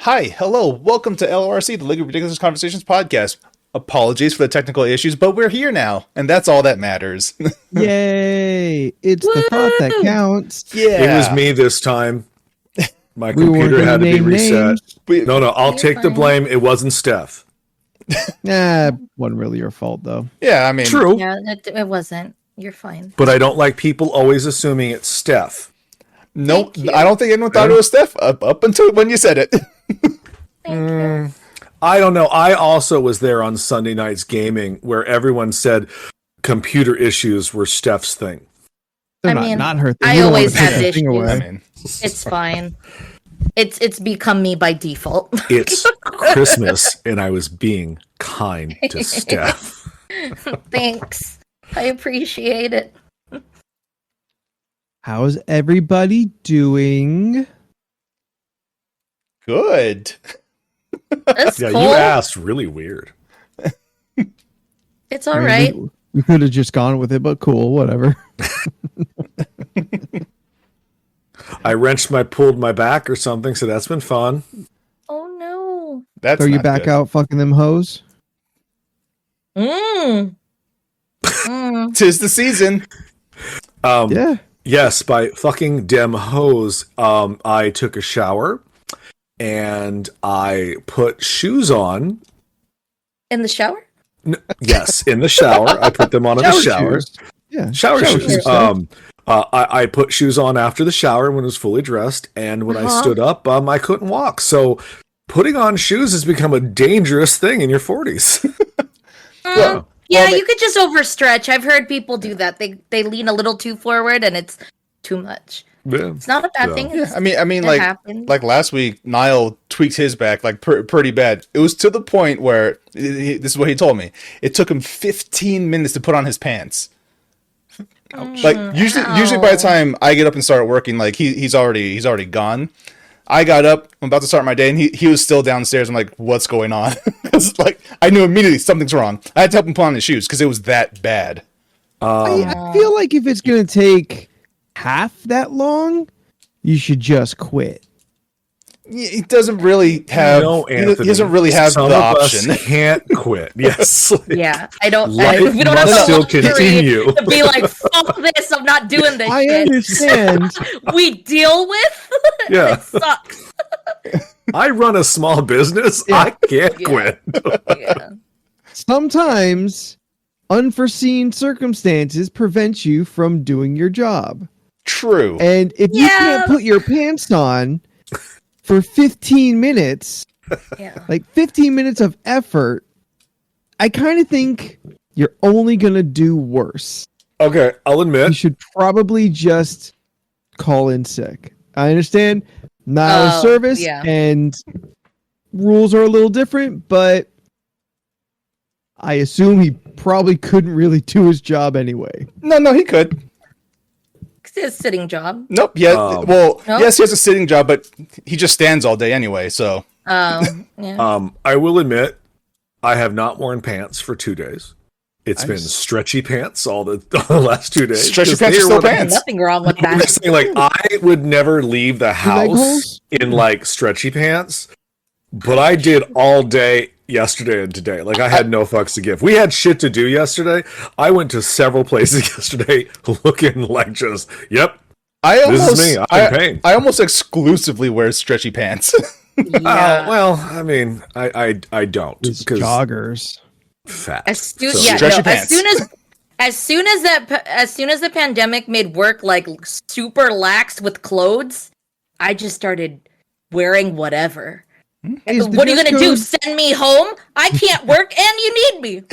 Hi, hello, welcome to LoRC, the League of Ridiculous Conversations podcast. Apologies for the technical issues, but we're here now, and that's all that matters. Yay! It's the thought that counts. Yeah. It was me this time. My We weren't computer gonna had to be name reset. names. No, I'll You're take the fine. blame. It wasn't Steph. Wasn't really your fault though. Yeah, I mean, True, Yeah, it wasn't. You're fine. but I don't like people always assuming it's Steph. nope, Thank you. I don't think anyone thought it was Steph up until when you said it. Thank you. I don't know. I also was there on Sunday night's gaming where everyone said computer issues were Steph's thing. They're I mean, not her thing. I You don't always wanna take have that thing issues. away. I mean, It's fine. It's become me by default. It's Christmas, and I was being kind to Steph. Thanks. I appreciate it. How's everybody doing? good. That's Yeah, cool. you asked really weird. It's all right. We could have just gone with it, but cool, whatever. I pulled my back or something, so that's been fun. Oh no. That's Throw you not back good. out fucking them hoes. Mm. Tis the season. Yeah. Yes, by fucking dem hose, I took a shower and I put shoes on. In the shower? Yes, in the shower. I put them on in the shower. shoes. Yeah. Shower shoes. shoes. I put shoes on after the shower when I was fully dressed, and when I stood up, I couldn't walk. So putting on shoes has become a dangerous thing in your 40s. Well, Yeah, well, you could just overstretch. I've heard people do that. They lean a little too forward and it's too much. Yeah. It's not a bad Yeah. thing. Yeah, It's, I mean, it like happens. last week, Niall tweaked his back like pretty bad. It was to the point where this is what he told me. It took him 15 minutes to put on his pants. Like usually by the time I get up and start working, like he's already gone. I got up, I'm about to start my day, and he was still downstairs. I'm like, what's going on? Because like I knew immediately something's wrong. I had to help him put on his shoes because it was that bad. I feel like if it's going to take half that long, you should just quit. He doesn't really have. No, he Anthony. doesn't really have Some the of us option. can't quit. Yes. yeah, I don't. Life we don't have must the still luxury continue. to be like, fuck this. I'm not doing this. I shit. understand. We deal with. Yeah. It sucks. I run a small business. I can't Yeah. quit. Yeah. Sometimes unforeseen circumstances prevent you from doing your job. True. And if you Yeah. can't put your pants on for 15 minutes, Yeah. like 15 minutes of effort, I kind of think you're only going to do worse. Okay, I'll You admit. should probably just call in sick. I understand not out of Oh, service yeah. and rules are a little different, but I assume he probably couldn't really do his job anyway. No, he could. It's a sitting job. Nope. Yeah. Nope. Yes, he has a sitting job, but he just stands all day anyway. So Yeah. I will admit, I have not worn pants for 2 days. It's been Nice. stretchy pants all the last 2 days. Stretchy 'Cause pants they are still were- pants. Nothing wrong with I'm that. just saying, like, I would never leave the leg house holes? in like stretchy pants, but I did all day yesterday and today. Like, I had no fucks to give. We had shit to do yesterday. I went to several places yesterday looking like just, yep, I This almost, is me. I'm in pain. I almost exclusively wear stretchy pants. Yeah. well, I mean, I don't It's because joggers. fat. As soon, So- yeah, Stretchy no, pants. as soon as the pandemic made work like super lax with clothes, I just started wearing whatever. Is the What are you dress gonna do? code- Send me home? I can't work, and you need me.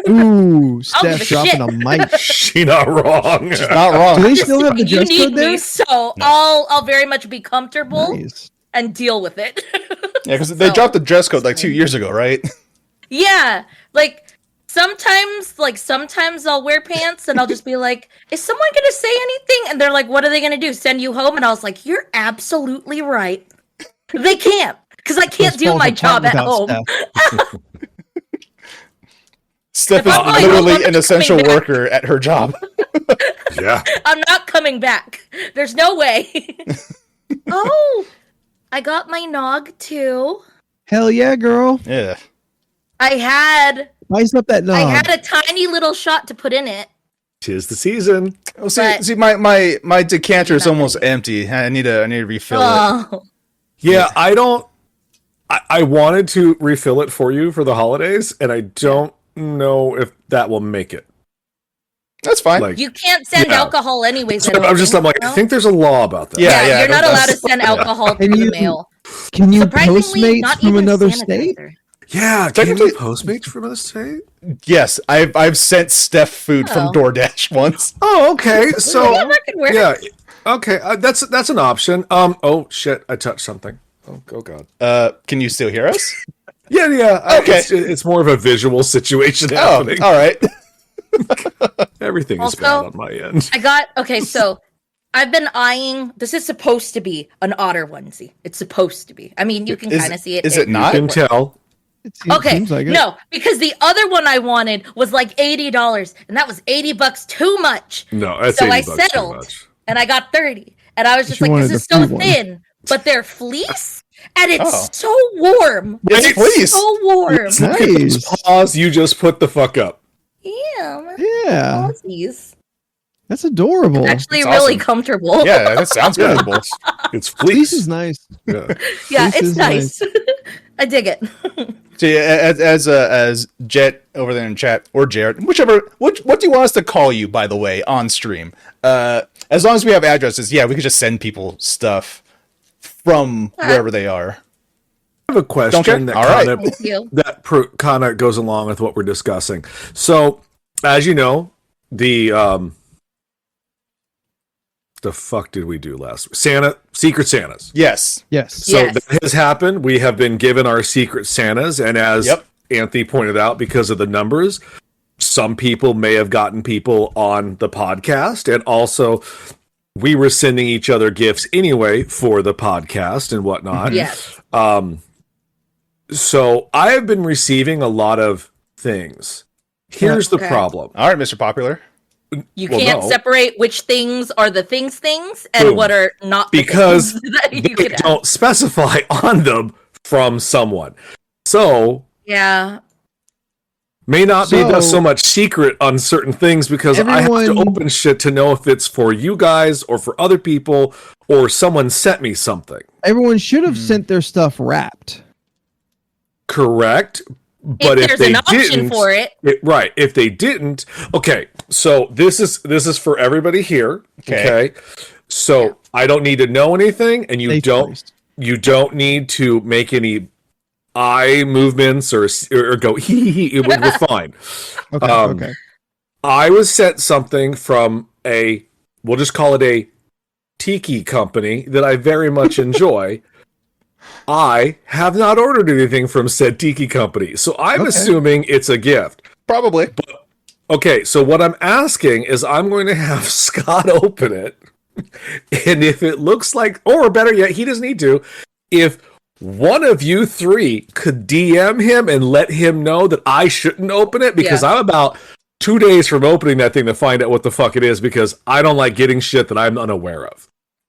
Ooh, I don't Steph give a dropping shit. a mic. She not wrong. Not Do wrong. they still have the You dress need code there? me, so I'll very much be comfortable Nice. and deal with it. Yeah, because they So- dropped the dress code like 2 years ago, right? Yeah, like sometimes I'll wear pants and I'll just be like, "Is someone gonna say anything?" And they're like, "What are they gonna do? Send you home?" And I was like, "You're absolutely right. They can't, because I can't This do falls my apart job at without home." Steph. Steph If is I'm going home, literally I'm an not essential coming back. worker at her job. Yeah. I'm not coming back. There's no way. Oh, I got my nog too. Hell yeah, girl. Yeah. I had Spice up that nog. I had a tiny little shot to put in it. 'Tis the season. Well, see, But- my decanter is Nothing. almost empty. I need to refill it. Oh, Yeah, I don't. I wanted to refill it for you for the holidays, and I don't know if that will make it. That's fine. Like, you can't send Yeah. alcohol anyways. so I don't I'm just, think, I'm like, no? I think there's a law about that. Yeah, Yeah, you're not that's- allowed to send alcohol Can through you- the mail. Can you Surprisingly, Postmates not from even another state? sanitizer. Yeah, can Technically- you Postmates from the state? Yes, I've sent Steph food from Oh. DoorDash once. Oh, okay. So Yeah, that could work. yeah, okay. That's an option. Oh shit! I touched something. Oh god. Can you still hear us? Yeah. Okay. It's more of a visual situation Oh, happening. all right. Everything is Also- bad on my end. I got okay. So I've been eyeing. This is supposed to be an otter onesie. It's supposed to be. I mean, you can Is- kind of see it. is it not? You can tell. Okay, Seems like it. no, because the other one I wanted was like $80, and that was $80 too much. No, that's So I 80 bucks too settled. much. And I got 30, and I was just You like, wanted "This is the so free one. thin, but they're fleece, and it's Oh. so warm. It's Right? fleece. So warm. Look at those Nice. paws you just put the fuck up. Yeah, Yeah, Aussies. that's adorable. Actually, That's really awesome. comfortable. Yeah, that sounds comfortable. It's Fleece fleece. is nice. Yeah. yeah, Fleece it's is nice. I dig it. See, as Jet over there in chat, or Jared, whichever. What do you want us to call you? By the way, on stream, as long as we have addresses, yeah, we could just send people stuff from wherever they are. I have a question care? that All right. kind of Thank you. kind of goes along with what we're discussing. So, as you know, the fuck did we do last week? Secret Santas. Yes. Yes. So Yes. that has happened. We have been given our Secret Santas, and as Yep. Anthony pointed out, because of the numbers, some people may have gotten people on the podcast, and also we were sending each other gifts anyway for the podcast and whatnot. Yes. So I have been receiving a lot of things. Here's the Okay. problem. All right, Mr. Popular. You Well, can't no. separate which things are the things and Boom. what are not the Because things that you They could have. don't specify on them from someone. So Yeah. may not be So- so much secret on certain things because I have to Everyone- open shit to know if it's for you guys or for other people or someone sent me something. Everyone should have sent their stuff wrapped. Correct. But if there's they an option didn't, for it. right? If they didn't, okay. So this is for everybody here. Okay. Okay. So I don't need to know anything, and you Safe don't. priest. You don't need to make any eye movements or go hee hee hee. We're fine. Okay. Um, okay. I was sent something from we'll just call it a tiki company that I very much enjoy. I have not ordered anything from said tiki company, so I'm Okay. assuming it's a gift. Probably. Okay, so what I'm asking is I'm going to have Scott open it, and if it looks like, or better yet, he doesn't need to, if one of you three could DM him and let him know that I shouldn't open it, because Yeah. I'm about 2 days from opening that thing to find out what the fuck it is, because I don't like getting shit that I'm unaware of.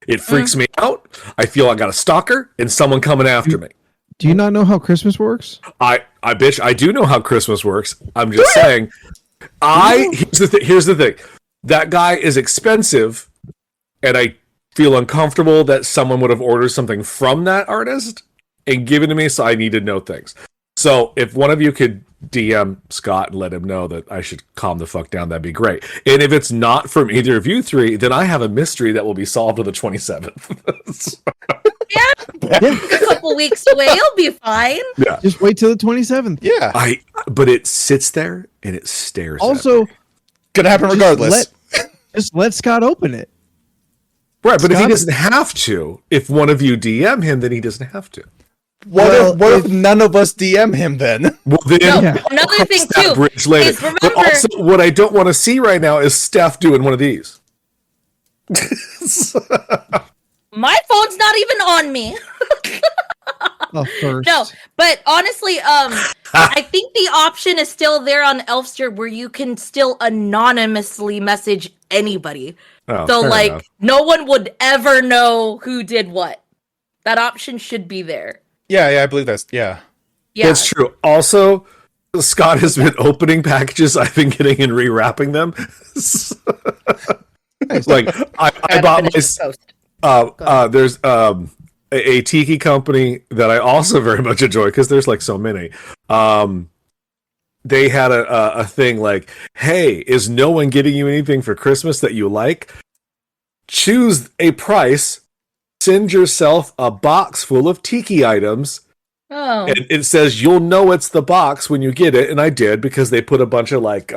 It freaks me out. I feel I got a stalker and someone coming after me. Do you not know how Christmas works? I bitch, I do know how Christmas works. I'm just saying. Here's the thing. That guy is expensive, and I feel uncomfortable that someone would have ordered something from that artist and given to me, so I need to know things. So if one of you could DM Scott and let him know that I should calm the fuck down, that'd be great. And if it's not from either of you three, then I have a mystery that will be solved on the 27th. A couple weeks away, you'll be fine. Yeah. Just wait till the 27th. Yeah. But it sits there and it stares at Also, me. Gonna happen just regardless. just let Scott open it. Right, but if he Scott- doesn't have to, if one of you DM him, then he doesn't have to. What if none of us DM him then? Well, then No, Yeah. another cross thing that too bridge later. is But remember also, what I don't want to see right now is Steph doing one of these. my phone's not even on me. Oh, first. No, but honestly, I think the option is still there on Elfster where you can still anonymously message anybody. Oh, So fair like enough. no one would ever know who did what. That option should be there. Yeah, I believe that's yeah. Yeah. That's true. Also, Scott has been opening packages I've been getting and rewrapping them. Like I Gotta bought finish my the post. there's a tiki company that I also very much enjoy because there's like so many. They had a thing like, hey, is no one getting you anything for Christmas that you like? Choose a price, send yourself a box full of tiki items. Oh. And it says you'll know it's the box when you get it, and I did because they put a bunch of like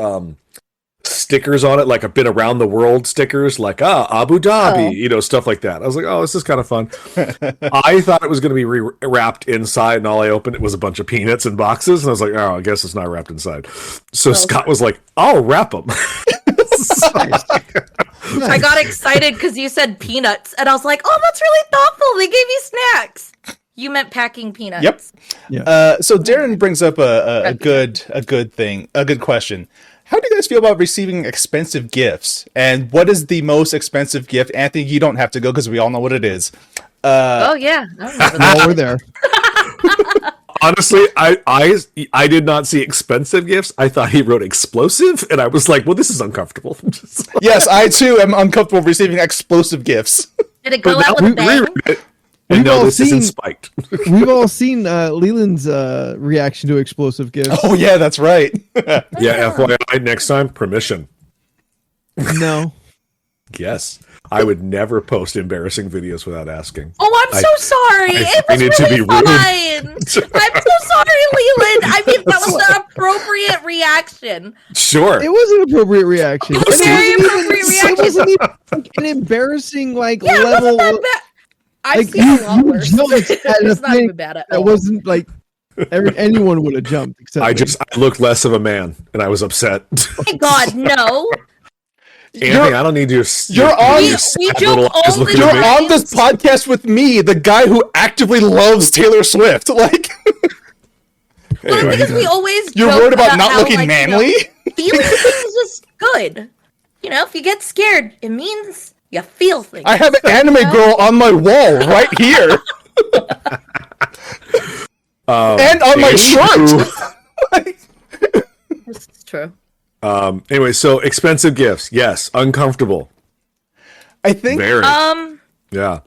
stickers on it, like a been around the world stickers, like Abu Dhabi, stuff like that. I was like, oh, this is kind of fun. I thought it was going to be wrapped inside, and all I opened it was a bunch of peanuts and boxes, and I was like, oh, I guess it's not wrapped inside. So Scott was like, I'll wrap them. I got excited because you said peanuts, and I was like, "Oh, that's really thoughtful. They gave you snacks." You meant packing peanuts. Yep. Yeah. So Darren brings up a good question. How do you guys feel about receiving expensive gifts? And what is the most expensive gift? Anthony, you don't have to go because we all know what it is. Oh yeah. I remember that. While we're there. Honestly, I did not see expensive gifts. I thought he wrote explosive, and I was like, well, this is uncomfortable. Yes, I too am uncomfortable receiving explosive gifts. Did it go out with a bang? Reread it, and We've no, all this isn't seen- spiked. We've all seen Leland's reaction to explosive gifts. Oh yeah, that's right. Yeah, FYI, next time, permission. No. Yes. I would never post embarrassing videos without asking. Oh, I'm so sorry. It was need to really be rude. fine. I'm so sorry, Leland. I mean, that was the appropriate reaction. Sure. It was an appropriate reaction. It was And very wasn't appropriate It reaction. wasn't even like, an embarrassing Yeah, it level. wasn't that bad. I've Like, seen a lot you worse. jumped at a It's not thing even bad at It all. wasn't like anyone would have jumped except I me. looked less of a man, and I was upset. Oh my God, no. Anthony, I don't need your. You're on- your We sad joke little eyes all the looking You're at me. time. on this podcast with me, the guy who actively loves Taylor Swift. Like, Well, Anyway. because we always you're joke worried about not how, looking like, manly? Feeling things is good. If you get scared, it means you feel things. I have an anime girl on my wall right here, and on my Anywho. shirt. This is true. Anyway, so expensive gifts. Yes. Uncomfortable. I think Very. one Yeah.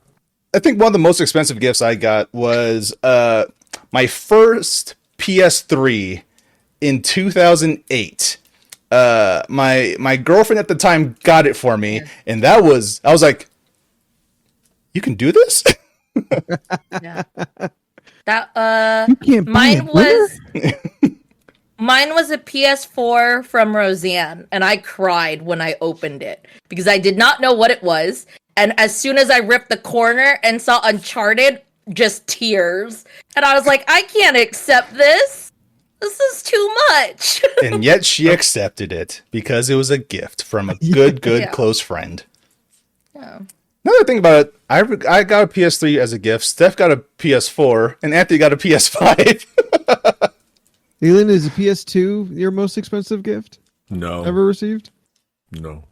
of the most expensive gifts I got was my first PS3 in 2008. My girlfriend at the time got it for me, and I was like, "You can do this?" Yeah. That You can't buy mine a winner? was mine was a PS4 from Roseanne, and I cried when I opened it because I did not know what it was. And as soon as I ripped the corner and saw Uncharted, just tears. And I was like, I can't accept this. This is too much. And yet she accepted it because it was a gift from a good Yeah. close friend. Yeah. Another thing about it, I got a PS3 as a gift. Steph got a PS4, and Anthony got a PS5. Leland, is a PS2 your most expensive gift No. ever received? No.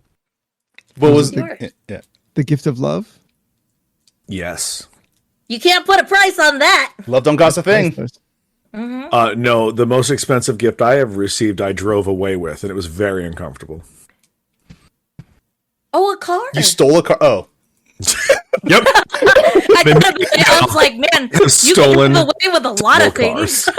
What was Yours? yeah? The gift of love? Yes. You can't put a price on that. Love don't cost a thing. No, the most expensive gift I ever received, I drove away with, and it was very uncomfortable. Oh, a car. You stole a car. Oh, Yep. I was like, man, you Stolen can get away with a lot of cars. things.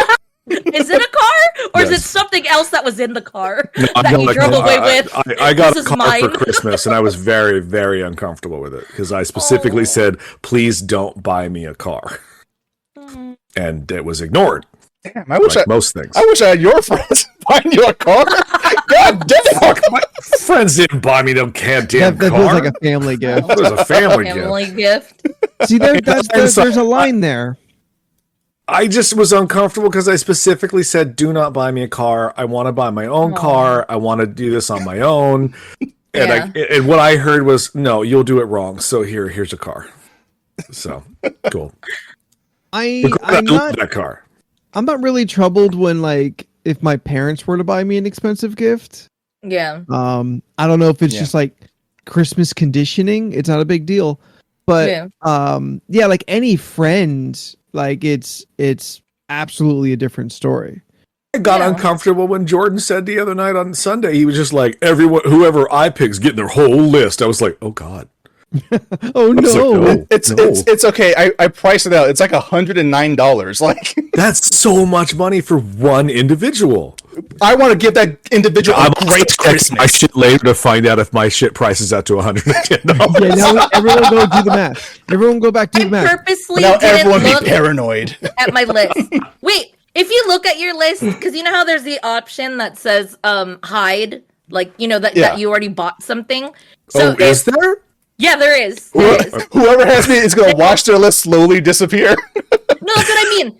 Is it a car, or is it Yes. something else that was in the car I that you got drove a- away with? I got This a is car mine. for Christmas, and I was very, very uncomfortable with it because I specifically said, "Please don't buy me a car," and it was ignored. damn! I wish Like most things. I wish I had your friends buying you a car. God damn! My friends didn't buy me no goddamn That car. feels like a family gift. It was a family gift. Family gift. See, there's a line there. I just was uncomfortable because I specifically said, "Do not buy me a car. I want to buy my own car. I want to do this on my own." And and what I heard was, "No, you'll do it wrong. So here's a car." So cool. I I I'm love not that car. I'm not really troubled when like if my parents were to buy me an expensive gift. Yeah. I don't know if it's Yeah. just like Christmas conditioning. It's not a big deal. But Yeah. yeah, like any friend, like it's absolutely a different story. I got Yeah. uncomfortable when Jordan said the other night on Sunday, he was just like, everyone, whoever I pick's getting their whole list. I was like, oh God. Oh was like, no. no. It's okay. I priced it out. It's like $109. Like That's so much money for one individual. I want to give that individual a great check my Christmas. shit later to find out if my shit prices out to $110. Yeah, now everyone go do the math. Everyone go back do I the math. purposely Now didn't everyone be look paranoid. at my list. Wait, if you look at your list, because you know how there's the option that says hide, like you know that, Yeah. that you already bought something. So Oh, is there? yeah, there is. There is. Whoever has me is going to watch their list slowly disappear. No, that's what I mean.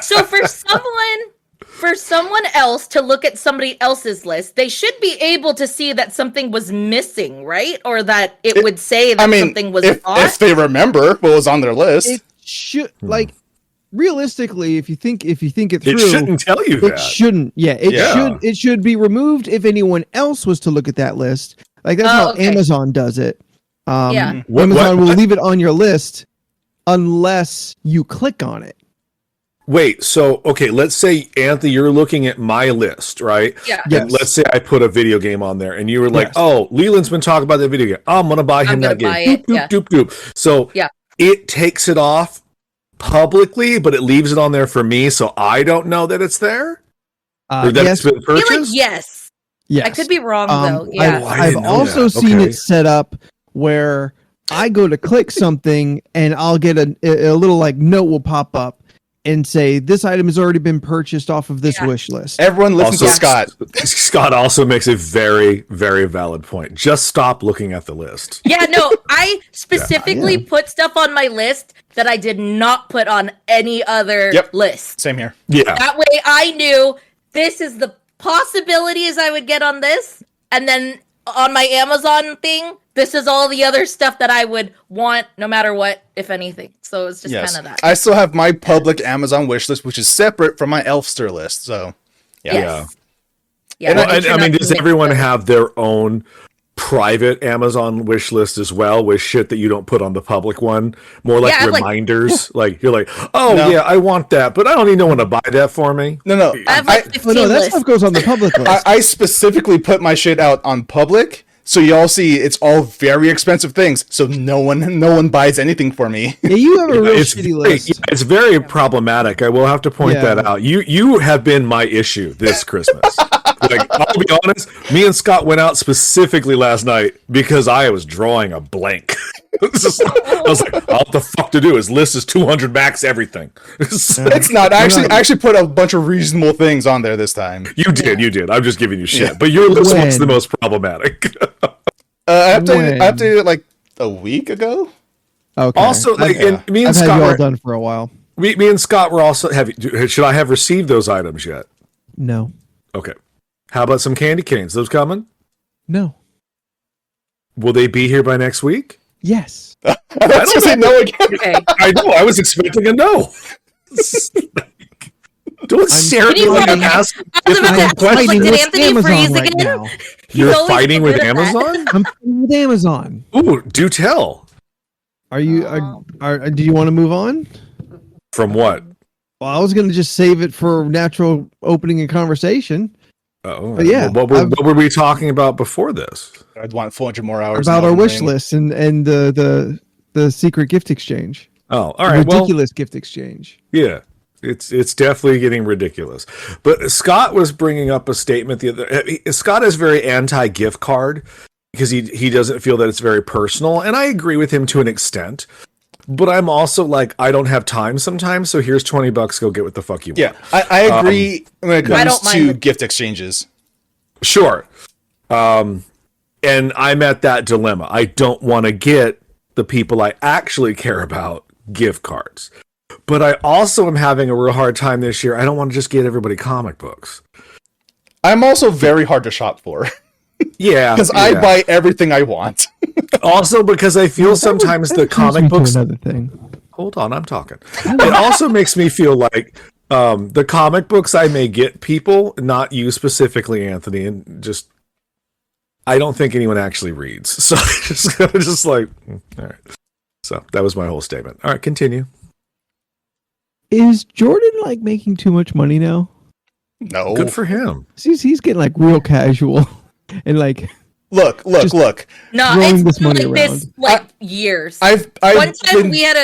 So for someone else to look at somebody else's list, they should be able to see that something was missing, right? Or that it would say that I mean, something was if bought. they remember what was on their list. It should like realistically, if you think it through, It shouldn't tell you it that. shouldn't. Yeah, it should be removed if anyone else was to look at that list. Like that's how okay. Amazon does it. Yeah. Amazon will leave it on your list unless you click on it. Wait, so, okay, let's say, Anthony, you're looking at my list, right? Yeah. Yes. And let's say I put a video game on there, and you were like, Yes. oh, Leland's been talking about that video game. I'm going to buy him I'm that gonna game. buy it, yeah. Doop, doop, doop. So Yeah. it takes it off publicly, but it leaves it on there for me, so I don't know that it's there? Or that Yes, it's been I feel like purchased? yes. yes. I could be wrong though. Yeah. I I've didn't know also that. seen Okay. it set up where I go to click something and I'll get a little like note will pop up and say this item has already been purchased off of this Yeah. wish list. Everyone listen Also, to Scott. Scott also makes a very, very valid point. Just stop looking at the list. Yeah, no, I specifically put stuff on my list that I did not put on any other Yep. list. Same here. Yeah. That way I knew this is the possibilities I would get on this. And then on my Amazon thing, this is all the other stuff that I would want no matter what, if anything. So it's just Yes. kind of that. I still have my public Amazon wish list, which is separate from my Elfster list. So, yeah. Yes. Yeah. Well, make and, sure I not mean, to does mix everyone them. have their own private Amazon wish list as well with shit that you don't put on the public one? More like Yeah, I have, like- reminders. Like you're like, oh No. yeah, I want that, but I don't need no one to buy that for me. No. I have like 15 Oh no, that lists. stuff goes on the public list. I specifically put my shit out on public, so y'all see it's all very expensive things. So no one buys anything for me. Yeah, you have a real It's shitty very, list. it's very problematic. I will have to point Yeah. that out. You have been my issue this Christmas. Like, I'll be honest, me and Scott went out specifically last night because I was drawing a blank. I was like, what the fuck to do? His list is 200 max everything. It's not. I actually put a bunch of reasonable things on there this time. You did. I'm just giving you shit. But your list was the most problematic. I When? updated it like a week ago. Okay. Also, like, and me and I've had Scott you all were, done for a while. me and Scott were also should I have received those items yet? No. Okay. How about some candy canes? Those coming? No. Will they be here by next week? Yes. I was gonna say no again. Okay. I know. I was expecting a no. Don't stare at me He's like I'm like- asking I was about to difficult ask, questions. like, did with Anthony freeze again? now. He's You're always fighting with good at that. Amazon? I'm fighting with Amazon. Ooh, do tell. Are you? Do you want to move on? From what? Well, I was going to just save it for natural opening and conversation Oh, But yeah, what were we talking about before this? I'd want 400 more hours. about in our Elden wish Ring. list and the secret gift exchange. Oh, all right. Well, Ridiculous gift exchange. yeah, it's definitely getting ridiculous. But Scott was bringing up a statement the other. Scott is very anti-gift card because he doesn't feel that it's very personal, and I agree with him to an extent. But I'm also like, I don't have time sometimes, so here's $20. Go get what the fuck you want. Yeah, I agree when it I comes don't mind to the- gift exchanges. Sure. And I'm at that dilemma. I don't want to get the people I actually care about gift cards. But I also am having a real hard time this year. I don't want to just get everybody comic books. I'm also very hard to shop for Yeah. because yeah. I buy everything I want. Also because I feel sometimes the comic books... Another thing. Hold on, I'm talking. It also makes me feel like the comic books I may get people, not you specifically, Anthony, and just... I don't think anyone actually reads. So I just like... All right. So that was my whole statement. All right, continue. Is Jordan like making too much money now? No. Good for him. He's getting like real casual and like Look. No, throwing this it's been money like this around. like years. I've One time been, we had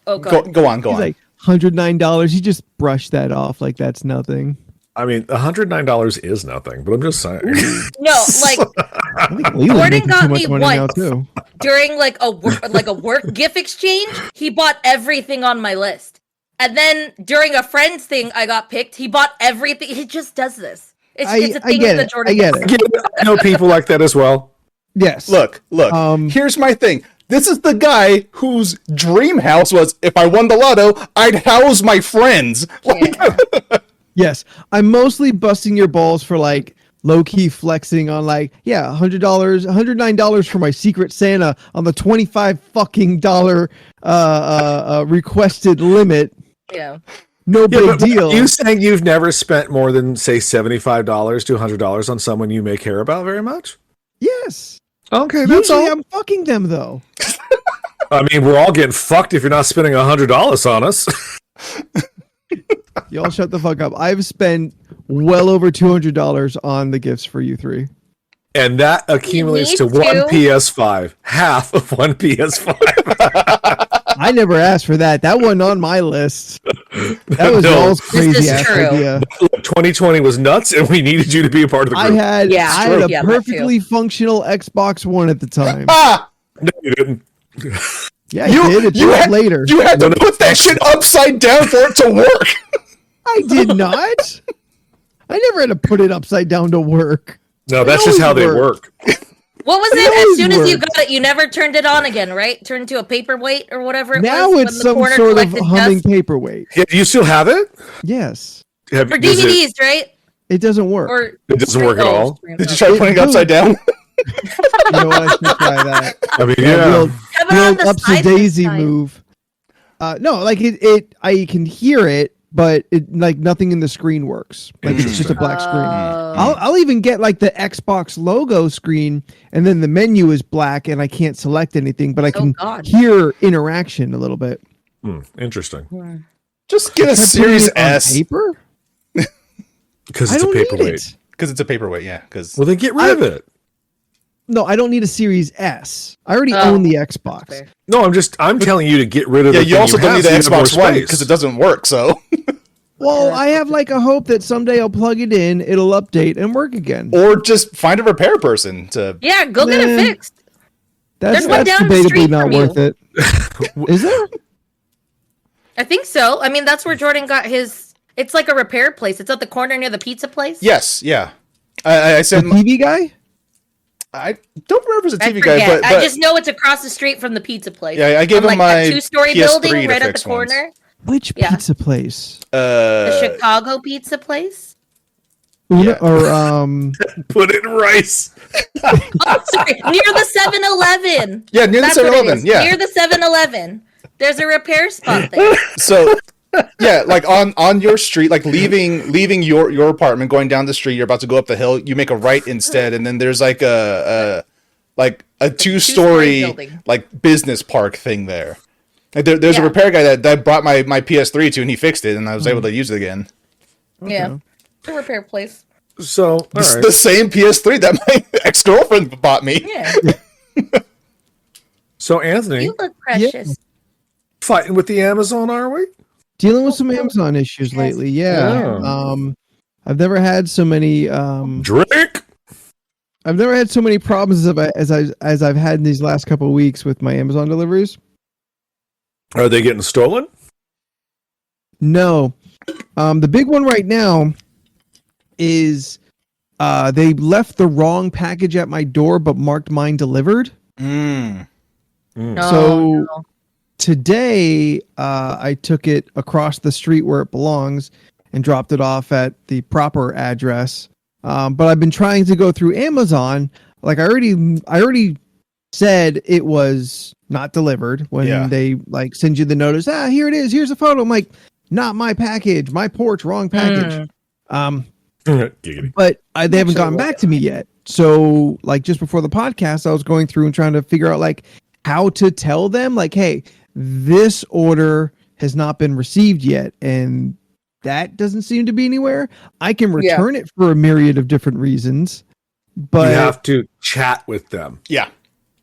a go on. he's like $109. He just brushed that off like that's nothing. I mean, $109 is nothing, but I'm just saying. No, like I think Leland's Jordan making got too much me money now once. too. during like a work gift exchange, he bought everything on my list. And then during a friend's thing, I got picked. He bought everything. He just does this. It's a thing that Jordan does. I know people like that as well. Yes. Look. Here's my thing. This is the guy whose dream house was, if I won the lotto, I'd house my friends. Yeah. Yes. I'm mostly busting your balls for like low key flexing on like, yeah, $100, $109 for my Secret Santa on the $25 fucking requested limit. Yeah. No big but deal. You saying you've never spent more than say $75 to $100 on someone you may care about very much? Yes. Okay, that's Usually all. I'm fucking them though. I mean, we're all getting fucked if you're not spending $100 on us. Y'all shut the fuck up. I've spent well over $200 on the gifts for you three. And that accumulates to Me one too. PS5. Half of one PS5. I never asked for that. That wasn't on my list. That was No. y'all's crazy is ass true. idea. 2020 was nuts, and we needed you to be a part of the I group. had Yeah, I had a yeah, that perfectly functional Xbox One at the time. Ah! No, you didn't. Yeah, I did. It you did had, later. You had to put that shit upside down for it to work. I did not. I never had to put it upside down to work. No, that's just how they always work. What was It it? As always soon as you works. got it, you never turned it on again, right? Turned into a paperweight or whatever it Now was. it's when the some corner sort of collected humming dust. paperweight. Yeah, do you still have it? Yes. For Does DVDs, right? It doesn't work. Or It doesn't work at all? Did you try putting it upside down? You know what? I should try that. I mean, The yeah. old, Have it the on old the ups side to daisy this time. move. No, like it. I can hear it, but it like nothing in the screen works. Like it's just a black screen. I'll even get like the Xbox logo screen, and then the menu is black, and I can't select anything, but I can God. hear interaction a little bit. Interesting. Just get a Try putting Series it on S. paper. Because I it's a don't need paperweight. it. Because it's a paperweight, yeah. Because Well, then get rid of it. No, I don't need a Series S. I already Oh, own the Xbox. fair. No, I'm telling you to get rid of yeah, the you thing also don't have need the so you have more Xbox One space. because it doesn't work. So, Well, I have like a hope that someday I'll plug it in, it'll update and work again. or just find a repair person to. Yeah, go get it Nah. fixed. That's there's one down the debatably street not from worth you. it. Is there? I think so. I mean, that's where Jordan got his. It's like a repair place. It's at the corner near the pizza place. Yes, yeah. I The said TV guy? I don't remember if it's a I TV guy, forget. but I just know it's across the street from the pizza place. Yeah, I gave On, him like my a two-story PS3 building to right at the fix once. corner. Which Yeah. pizza place? The Chicago pizza place. Una, Yeah. or Put it in rice. Oh, sorry, near the 7-Eleven. Yeah, near the That's what it 7-Eleven. is. Yeah. Near the 7-Eleven. There's a repair spot there. So yeah, like on your street, like leaving your apartment, going down the street, you're about to go up the hill, you make a right instead, and then there's like a two-story Two-story building. like business park thing there. Like there's a Yeah. repair guy that brought my PS3 to, and he fixed it, and I was able to use it again. Yeah. The repair place. So, all It's right. the same PS3 that my ex-girlfriend bought me. Yeah. So, Anthony, You look precious. fighting with the Amazon, are we? dealing with some Amazon issues lately. Yeah. Yeah. I've never had so many Drink. I've never had so many problems as I've had in these last couple of weeks with my Amazon deliveries. Are they getting stolen? No. The big one right now is they left the wrong package at my door but marked mine delivered. Mm. So today I took it across the street where it belongs and dropped it off at the proper address. But I've been trying to go through Amazon. Like I already said it was not delivered when they like send you the notice. Here it is. Here's a photo. I'm like, not my package. My porch. Wrong package. Giggity. But they haven't gotten back to me yet. So like just before the podcast, I was going through and trying to figure out like, how to tell them, like, hey, this order has not been received yet, and that doesn't seem to be anywhere. I can return it for a myriad of different reasons, but you have to chat with them. Yeah.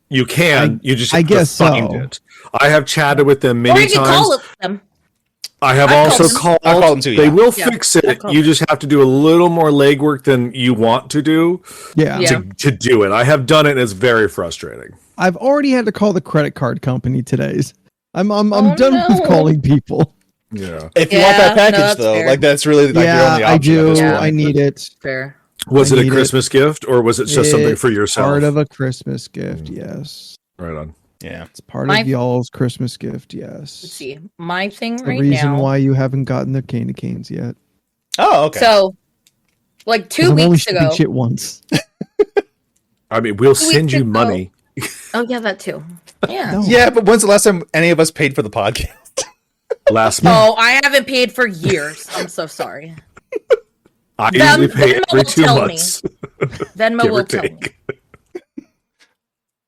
You can. You just have to guess find so. it. I have chatted with them Or many you can times. call them. I have I've also called called. I've called them too, They yeah. will Yeah. fix it. I've called You just have to do a little more legwork than you want to do yeah. Yeah. to do it. I have done it, and it's very frustrating. I've already had to call the credit card company today. I'm Oh, done no. with calling people. Yeah. If you want that Yeah, no, package, that's though, fair. like that's really like your Yeah, only I option. At do. this Yeah. point. I need it. Fair. Was I it a need Christmas gift or was it just something for yourself? Part of a Christmas gift, yes. Right on. Yeah. It's part My- of y'all's Christmas gift, yes. Let's see. My thing The right reason now. why you haven't gotten the candy canes yet. Oh, okay. So, like 'Cause 2 I'm only weeks shipping ago. shit once. I mean, we'll 2 send weeks you ago- money. Oh yeah, that too. Yeah. No. yeah, but when's the last time any of us paid for the podcast? Last month. Oh, I haven't paid for years. I'm so sorry. I usually pay Venmo every will 2 tell me. months. Venmo Give will or tell me. take.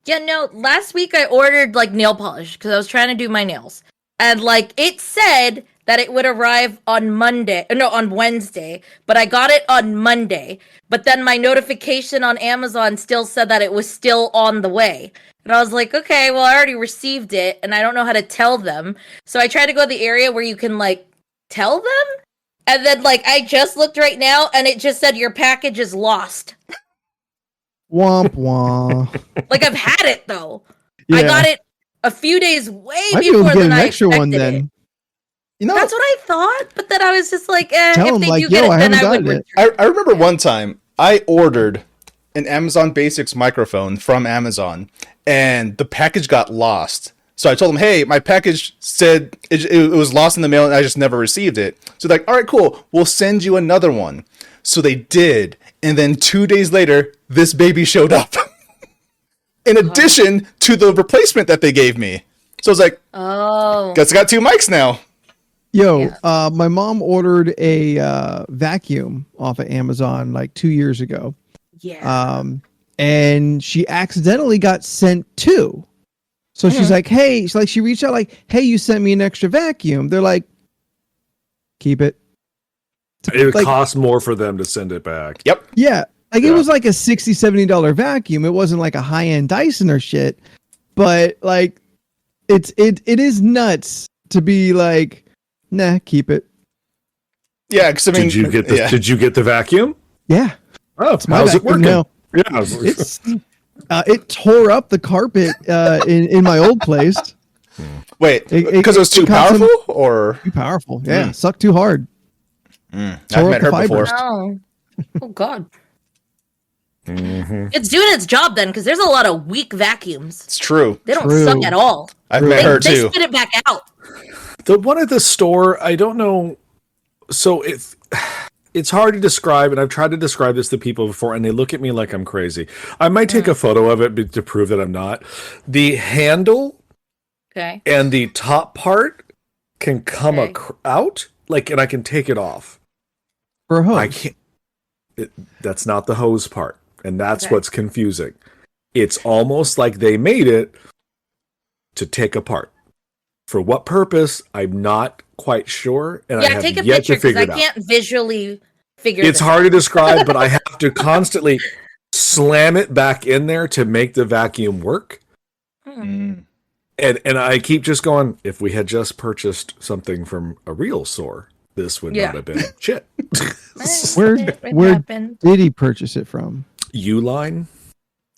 Yeah, no, last week I ordered like nail polish because I was trying to do my nails. And like it said that it would arrive on on Wednesday, but I got it on Monday. But then my notification on Amazon still said that it was still on the way. And I was like, okay, well, I already received it and I don't know how to tell them. So I tried to go to the area where you can like tell them. And then like I just looked right now and it just said your package is lost. Womp womp. Like I've had it though. Yeah. I got it a few days way Might be able before to get than an I extra one expected then. it. You know, That's what I thought, but then I was just like, Tell if 'em, they like, do get yo, it, I then haven't I would gotten it. return. I remember one time I ordered an Amazon Basics microphone from Amazon, and the package got lost. So I told them, "Hey, my package said it was lost in the mail, and I just never received it." So they're like, "All right, cool. We'll send you another one." So they did, and then 2 days later, this baby showed up. In addition to the replacement that they gave me. So I was like, Oh, guess I got 2 mics now. Yo, my mom ordered a vacuum off of Amazon like 2 years ago. yeah. And she accidentally got sent 2. So she's like, hey, she reached out like, hey, you sent me an extra vacuum. They're like, keep it. It would Like- cost more for them to send it back. Yep. Yeah. Like Yeah. it was like a $60, $70 vacuum. It wasn't like a high-end Dyson or shit. But like it is nuts to be like, nah, keep it. Yeah, because I mean, Did you get the yeah. Did you get the vacuum? Yeah. Oh, My how's it vacuum working? now. Yeah, It's it tore up the carpet in my old place. Wait, It- because it was too got some- powerful, or Too powerful. Yeah. Sucked too hard. I've Tore met up her the before. fibers. Oh God. It's doing its job then, because there's a lot of weak vacuums. It's true. They don't True. suck at all. I've met her They too. spit it back out. the one at the store. I don't know. So it's hard to describe, and I've tried to describe this to people before, and they look at me like I'm crazy. I might take a photo of it to prove that I'm not. The handle Okay. and the top part can come Okay. out, like, and I can take it off. For a hose. I can't. That's not the hose part, and that's Okay. what's confusing. It's almost like they made it to take apart. For what purpose? I'm not quite sure, and I Yeah, have take a yet picture to because figure I it out. can't visually figure It's this hard to describe, but I have to constantly slam it back in there to make the vacuum work. Mm. And I keep just going, if we had just purchased something from a real store, this would Yeah. not have been shit. Where It where happened. did he purchase it from? Uline.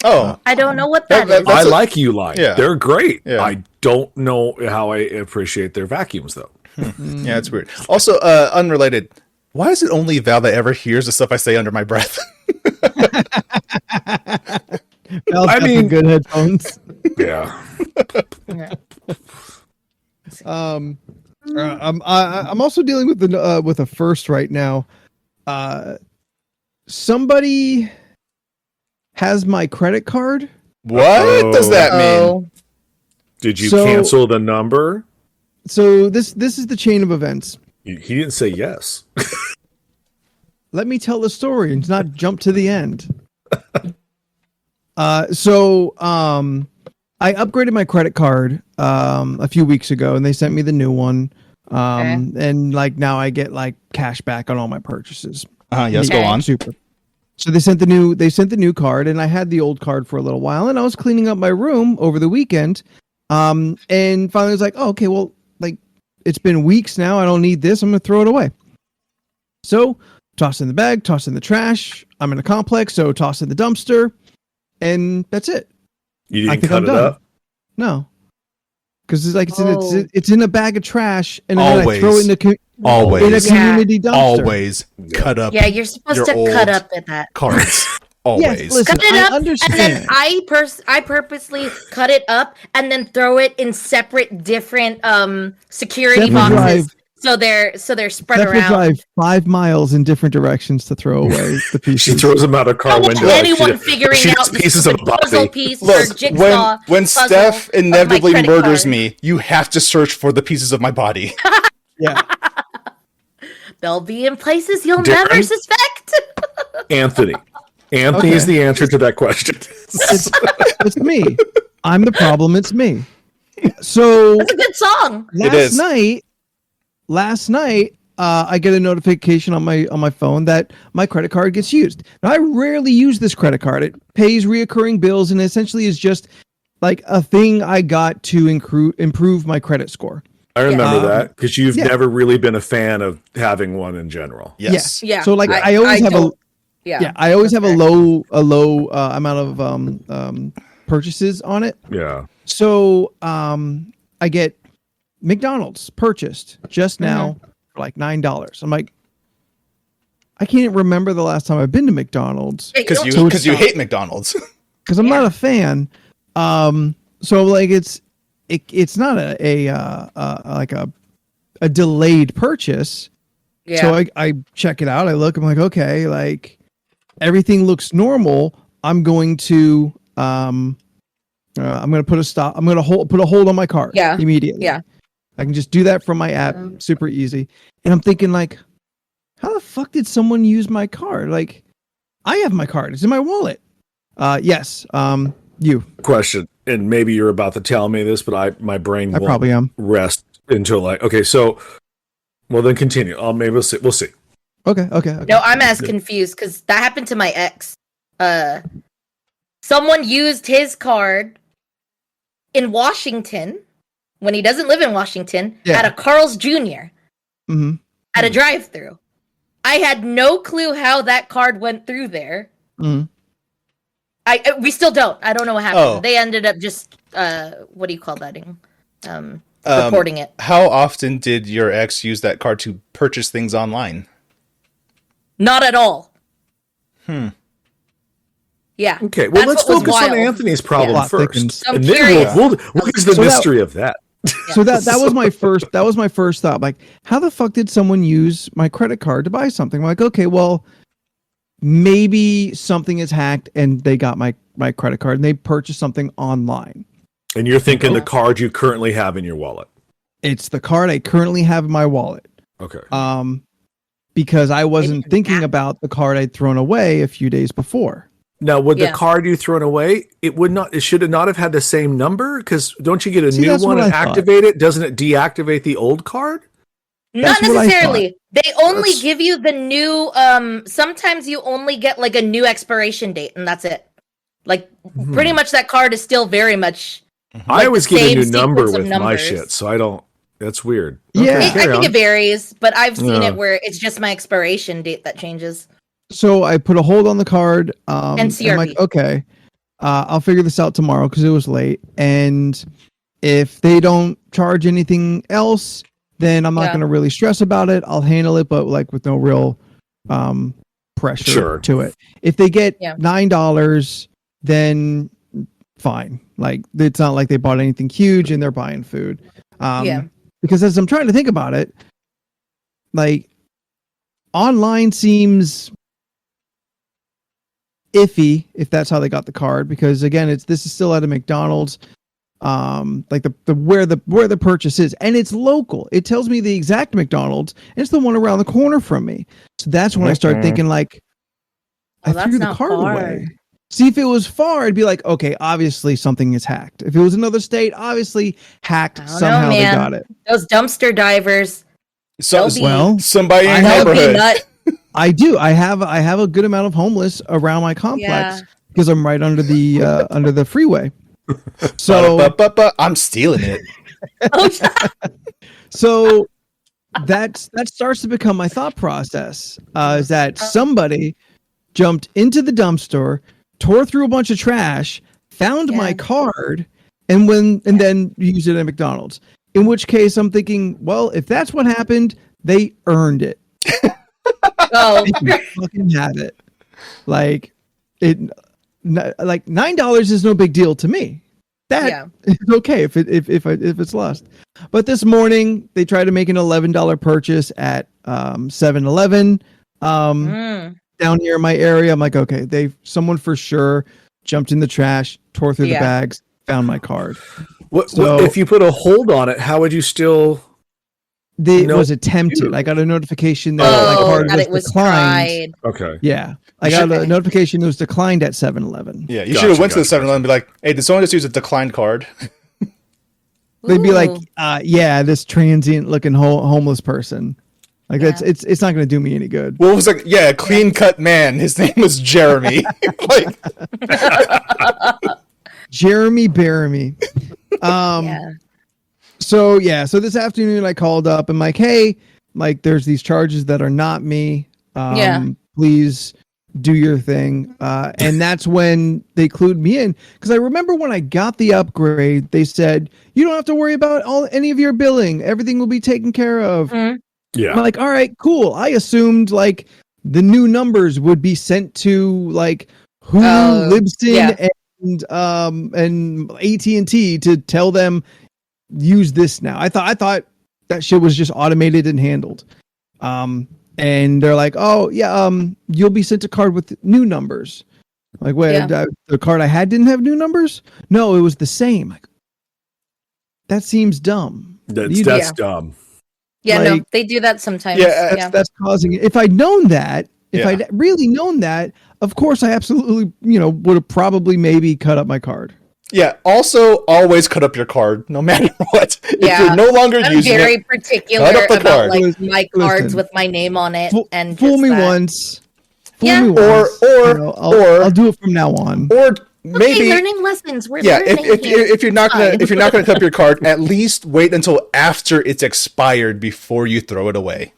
Oh, I don't know what That- that is. that- I That's a- like Uline. Yeah. They're great. Yeah. I don't know how I appreciate their vacuums though. yeah, it's weird. Also, unrelated. Why is it only Val that ever hears the stuff I say under my breath? Val's I got the mean- good headphones. Yeah. Yeah. I'm also dealing with a first right now. Somebody has my credit card. What does that mean? Oh, Did you So- cancel the number? So this is the chain of events. He didn't say yes. Let me tell the story and not jump to the end. So I upgraded my credit card a few weeks ago, and they sent me the new one. And like now I get like cash back on all my purchases. Yes, go on. Super. So they sent the new card, and I had the old card for a little while, and I was cleaning up my room over the weekend. And finally I was like, oh, okay, well, like it's been weeks now. I don't need this. I'm gonna throw it away. So toss it in the bag, toss it in the trash. I'm in a complex, so toss it in the dumpster, and that's it. You didn't cut it up? No, because it's like it's in a bag of trash, and then Always. I throw it in a community dumpster. Always cut up. Yeah, you're supposed to cut up at that. Cards. Always. Yes, listen, Cut it up, I understand. and then I purposely cut it up and then throw it in separate different security boxes. So they're spread Steph would around. drive 5 miles in different directions to throw away the pieces. She throws them out a car I don't want window. anyone figuring out the pieces of a puzzle body. piece or Look, jigsaw when puzzle Steph of my inevitably credit murders card. me, you have to search for the pieces of my body. Yeah. They'll be in places you'll Darren? never suspect. Anthony. Anthony Okay. is the answer to that question. It's me. I'm the problem. It's me. So That's a good song. last night, I get a notification on my phone that my credit card gets used. Now, I rarely use this credit card. It pays reoccurring bills and essentially is just like a thing I got to improve my credit score. I remember Yeah. that because you've Yeah. never really been a fan of having one in general. Yes. Yeah. So like I always have don't- Yeah. I always have that's a low amount of purchases on it. Yeah. So I get McDonald's purchased just now for like $9. I'm like, I can't remember the last time I've been to McDonald's Yeah, Because don't- you hate McDonald's. because I'm not a fan. So like it's not a delayed purchase. Yeah. So I check it out. I look. I'm like, okay, like everything looks normal. I'm going to put a stop. I'm going to put a hold on my card. Yeah. Immediately. Yeah. I can just do that from my app. Super easy. And I'm thinking like, how the fuck did someone use my card? Like, I have my card. It's in my wallet. Yes. You. Question, and maybe you're about to tell me this, but my brain I won't probably am. rest until like, okay, so, well then continue. Maybe we'll see. We'll see. Okay. No, I'm as confused because that happened to my ex. Someone used his card in Washington when he doesn't live in Washington at a Carl's Jr. Mm-hmm. At a drive-through. I had no clue how that card went through there. Mm-hmm. We still don't. I don't know what happened. Oh. They ended up just what do you call that? Reporting it. How often did your ex use that card to purchase things online? Not at all. Yeah. Okay, well, That's let's what was focus on wild. Anthony's problem Plot first, thickens. I'm and then curious. we'll get to the So that- mystery of that. So that was my first thought. Like, how the fuck did someone use my credit card to buy something? I'm like, okay, well, maybe something is hacked and they got my credit card and they purchased something online. And you're thinking the card you currently have in your wallet. It's the card I currently have in my wallet. Okay. Because I wasn't Maybe thinking that- about the card I'd thrown away a few days before. Now, would Yeah. the card you thrown away? It should it not have had the same number? Because don't you get a See, new that's one what and I thought. activate it? Doesn't it deactivate the old card? Not That's what I necessarily. They only That's- give you the new sometimes you only get like a new expiration date and that's it. Like pretty much that card is still very much I like always the get a new same number sequence of with my numbers. shit, so I don't. That's weird. Yeah. Okay, I carry think on. it varies, but I've seen Yeah. it where it's just my expiration date that changes. So I put a hold on the card. And I'm CRV. like, okay, I'll figure this out tomorrow because it was late. And if they don't charge anything else, then I'm not Yeah. going to really stress about it. I'll handle it, but like with no real pressure Sure. to it. If they get Yeah. $9, then fine. Like it's not like they bought anything huge and they're buying food. Yeah. Because as I'm trying to think about it, like online seems iffy if that's how they got the card, because again this is still at a McDonald's, like the where the purchase is, and it's local. It tells me the exact McDonald's, and it's the one around the corner from me. So that's when I start thinking like, Well, I threw that's the not card far. away. See, if it was far, I'd be like, okay, obviously something is hacked. If it was another state, obviously hacked. I don't know, Somehow they man. got it. Those dumpster divers. So, They'll be- Well, somebody in I your have- They'll be neighborhood. nut. I do. I have a good amount of homeless around my complex Yeah. because I'm right under the freeway. So I'm stealing it. so that starts to become my thought process. Is that somebody jumped into the dumpster, tore through a bunch of trash, found my card, and then used it at McDonald's. In which case, I'm thinking, well, if that's what happened, they earned it. Oh, They can fucking have it. Like like $9 is no big deal to me. That is okay if it's lost. But this morning they tried to make an $11 purchase at 7-Eleven down here in my area. I'm like, okay, someone for sure jumped in the trash, tore through the bags, found my card. What if you put a hold on it? How would you still? It was attempted. I got a notification that my card was declined. tried. Okay. Yeah. I got a notification it was declined at 7-Eleven. Yeah, you should have went to the 7-Eleven and be like, hey, did someone just use a declined card? They'd be like, Ooh. yeah, this transient looking homeless person. Like it's not going to do me any good. Well, it was like, yeah, a clean cut man. His name was Jeremy. Like, Jeremy Baramy. So this afternoon I called up and like, hey, like there's these charges that are not me. Please do your thing. And that's when they clued me in. Because I remember when I got the upgrade, they said, you don't have to worry about any of your billing. Everything will be taken care of. Yeah. I'm like, all right, cool. I assumed like the new numbers would be sent to like Hulu, Libsyn, and AT&T to tell them use this now. I thought that shit was just automated and handled. And they're like, oh yeah, you'll be sent a card with new numbers. Like, wait, the card I had didn't have new numbers? No, it was the same. Like, that seems dumb. That's dumb. Yeah, Like, no, they do that sometimes. That's causing it. If I'd known that, if I'd really known that, of course I absolutely, would have probably maybe cut up my card. yeah, also always cut up your card, no matter what. If you're no longer I'm using very it, particular cut up the about card. like my cards Listen, with my name on it and fool just me that. once. Yeah. Fool me once. Or I'll do it from now on. or maybe learning lessons. We're yeah, learning if you're not gonna cut up your card, at least wait until after it's expired before you throw it away.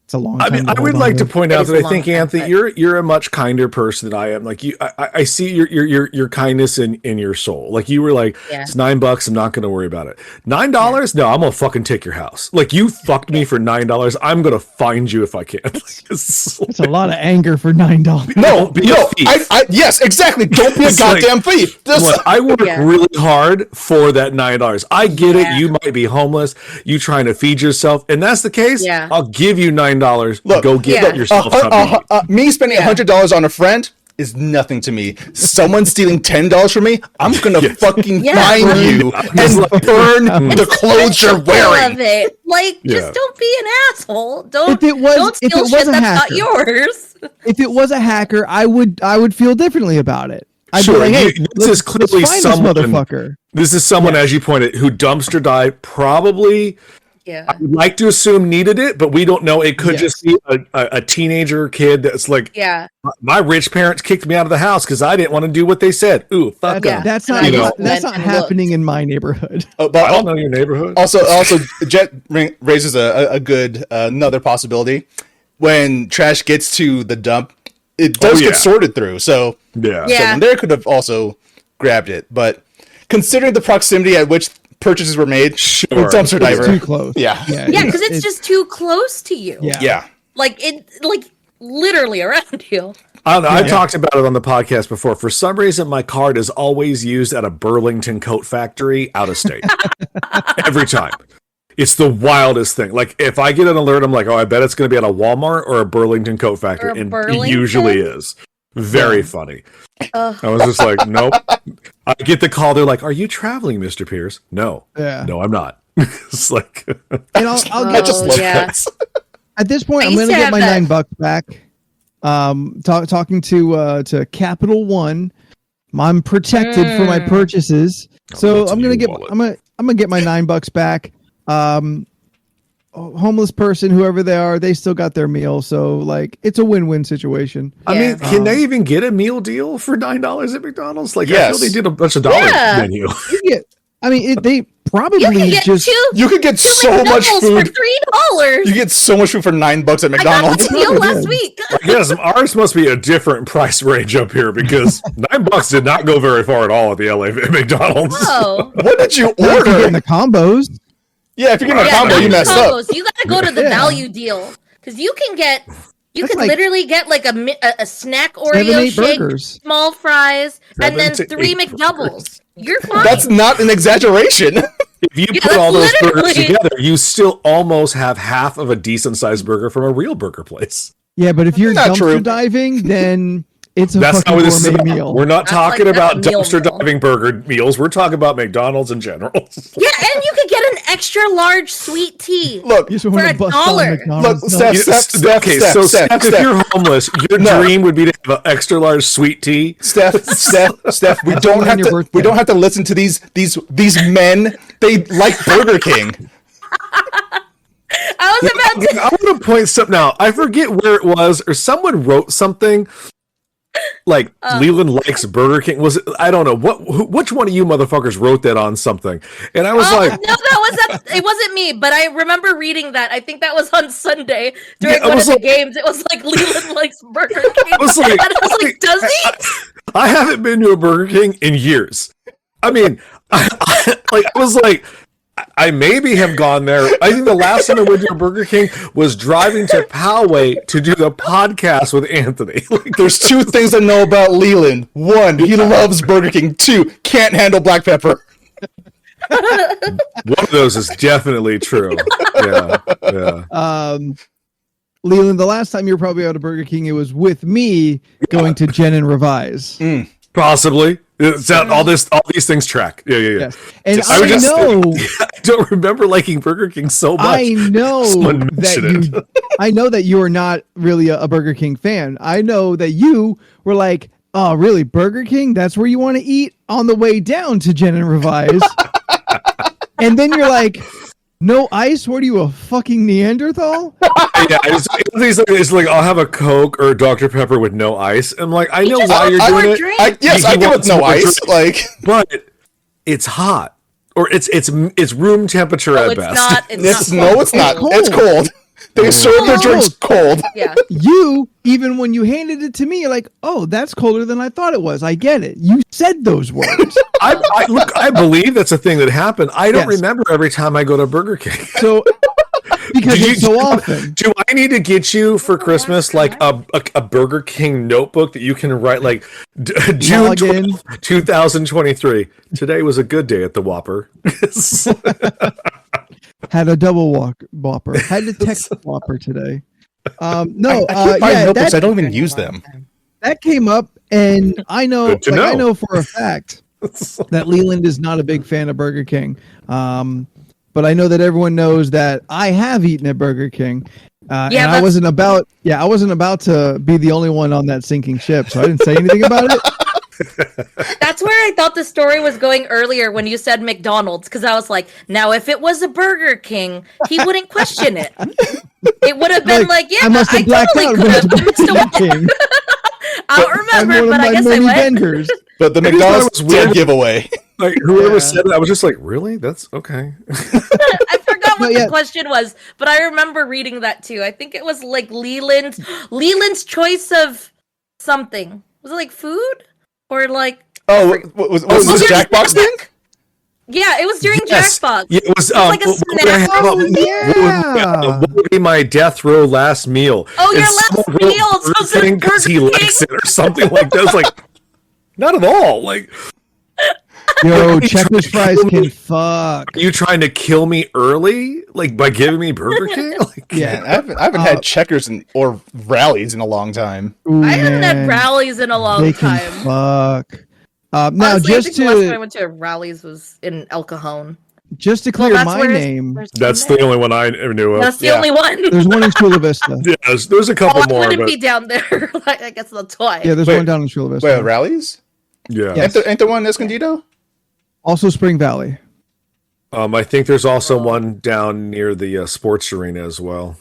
It's a long I time. mean, to I hold would on like to to. point It out is that a I long think time, Anthony, but- you're a much kinder person than I am. Like I see your kindness in your soul. Like you were like, it's $9. I'm not going to worry about it. $9? No, I'm gonna fucking take your house. Like you fucked me for $9. I'm gonna find you if I can. It's a lot of anger for $9. No, Be a thief. yes, exactly. Don't be a It's like- goddamn thief. Look, I work really hard for that $9. I get it. You might be homeless. You trying to feed yourself, and that's the case. I'll give you $9. Look, go get yourself something. Me spending $100 on a friend is nothing to me. Someone stealing $10 from me, I'm gonna fucking find you and burn the clothes you're wearing. Of it. Like, just don't be an asshole. Don't If it was steal a shit that's hacker, not yours. If it was a hacker, I would feel differently about it. I'd Sure, be like, hey, this is clearly let's find someone, this motherfucker. This is someone, as you pointed, who dumpster dive probably. I would like to assume needed it, but we don't know. It could just be a teenager kid that's like, my rich parents kicked me out of the house because I didn't want to do what they said. Ooh, fuck them. That's not happening in my neighborhood. But I don't know your neighborhood. Also, Jet raises a good another possibility. When trash gets to the dump, it does get sorted through. So someone there could have also grabbed it. But considering the proximity at which purchases were made, dumpster diver. It's too close. Yeah, because it's just too close to you. Yeah. Like literally around you. I don't know. I've talked about it on the podcast before. For some reason, my card is always used at a Burlington coat factory out of state. Every time. It's the wildest thing. Like, if I get an alert, I'm like, oh, I bet it's going to be at a Walmart or a Burlington coat factory. And it usually is. Very funny. I was just like, nope. I get the call. They're like, are you traveling, Mr. Pierce? No. No, I'm not. It's like... And I'll I just love this. At this point, I I'm used going to to get have my that- $9 back. talking to Capital One. I'm protected for my purchases, so I'm gonna get I'm gonna get my $9 back. Homeless person, whoever they are, they still got their meal, so like it's a win-win situation. I mean, can they even get a meal deal for $9 at McDonald's? Like, Yes. I feel they did a bunch of dollar menu. You get, I mean, they probably You can get just You could get two so much McDoubles food. for $3. You get so much food for $9 at I got McDonald's. the deal Probably last did. week. Yes, ours must be a different price range up here because $9 did not go very far at all at the LA McDonald's. Oh. What did you not if you're order? getting the combos. Yeah, if you're getting a Yeah, combo, not you the messed up. combos. You gotta go to the Yeah. value deal because you That's can like literally get like a snack 7, Oreo 8 shake, burgers. small fries, and 7 then to 3 8 McDoubles. You're fine. That's not an exaggeration. If you Yeah, put that's all those burgers literally- together, you still almost have half of a decent sized burger from a real burger place. Yeah, but if you're Not dumpster true. diving, then it's a That's fucking not what this is gourmet about. meal. We're not That's talking like- that's about a meal dumpster meal. diving burger meals. We're talking about McDonald's in general. Yeah, and you could get an extra large sweet tea. Look, You just want For to a bust down dollar. McDonald's. Look, No. Steph, You know, Steph, okay, Steph, so Steph, Steph, if Steph. you're homeless, your No. dream would be to have an extra large sweet tea. Steph, we That's don't only have on your to. birthday. We don't have to listen to these men. They like Burger King. I was about to. I want to point something out. I forget where it was, or someone wrote something like Leland likes Burger King. Was it? I don't know which one of you motherfuckers wrote that on something. And I was like, No, it wasn't me, but I remember reading that. I think that was on Sunday during Yeah, I one of was the like- games. It was like Leland likes Burger King. I was like, and I was like, does he? I haven't been to a Burger King in years. I mean, I was like, I maybe have gone there. I think the last time I went to a Burger King was driving to Poway to do the podcast with Anthony. Like, There's two things I know about Leland. One, he loves Burger King. Two, can't handle black pepper. one of those is definitely true. Yeah. Leland, the last time you were probably out of Burger King, it was with me going to Jen and Revise. Possibly. It's not, all these things track. Yeah. Yes. And I would just- I I don't remember liking Burger King so much. know Someone that mentioned you, I know that you are not really a Burger King fan. I know that you were like, oh, really, Burger King? That's where you want to eat on the way down to Jen and Revise. And then you're like, no ice? What are you, a fucking Neanderthal? Yeah, it's like I'll have a Coke or a Dr. Pepper with no ice. I'm like, I know why you're doing it, Drink. Yes, He I give it wants no more ice. drink. Like, but it's hot, or it's room temperature No, at it's best. not. it's not no, it's not. cold. It's cold. They serve their drinks cold. Yeah. You, even when you handed it to me, you're like, oh, that's colder than I thought it was. I get it. You said those words. Look, I believe that's a thing that happened. I don't Yes. remember every time I go to Burger King. So, because Do it's so often. Do I need to get you for Christmas like a Burger King notebook that you can write like June Log in. 12th, 2023? Today was a good day at the Whopper. Had a double Whopper. Had to text Whopper today. No, I can't find yeah, notebooks. I that, don't even use them. that came up, and I know, Good to I know. know for a fact that Leland is not a big fan of Burger King. But I know that everyone knows that I have eaten at Burger King. And I that's- wasn't about to be the only one on that sinking ship, so I didn't say anything about it. That's where I thought the story was going earlier when you said McDonald's, because I was like, now if it was a Burger King, he wouldn't question it. It would have been like, yeah, I must have blacked totally out could when have. it's Burger King. I don't I'm remember, one but of I my guess I many went. vendors. But the I just thought it McDonald's was weird. dead giveaway. Like whoever Yeah. said it, I was just like, really? That's okay. I forgot what No, yeah. the question was, but I remember reading that too. I think it was like Leland's choice of something. Was it like food or like? Oh, was this Jackbox thing? Yeah, it was during Yes. Jackbox. Yeah, it was like a what would I snack. have- Oh, what would be my death row last meal? Oh, your And last someone wrote meal, so Burger it's a King 'cause he Burger likes King. it or something like that. It's like not at all. Like, Yo, Like, you Checkers trying to fries kill can me? fuck. are you trying to kill me early? Like by giving me Burger King? Like, Yeah. I haven't had checkers or rallies in a long time. Ooh, I haven't man. had rallies in a long They can time. fuck. Now, Honestly, I just think the last time I to went to rallies was in El Cajon. just to Well, clear my name, That's the only one I ever knew of. That's the Yeah. only one. there's one in Chula Vista. Yeah, there's a couple I more, wouldn't but be down there. Like, I guess that's why. Yeah, there's Wait. one down in Chula Vista. Wait, rallies? yeah. Yes. Ain't there one in Escondido? Also Spring Valley. I think there's also one down near the sports arena as well.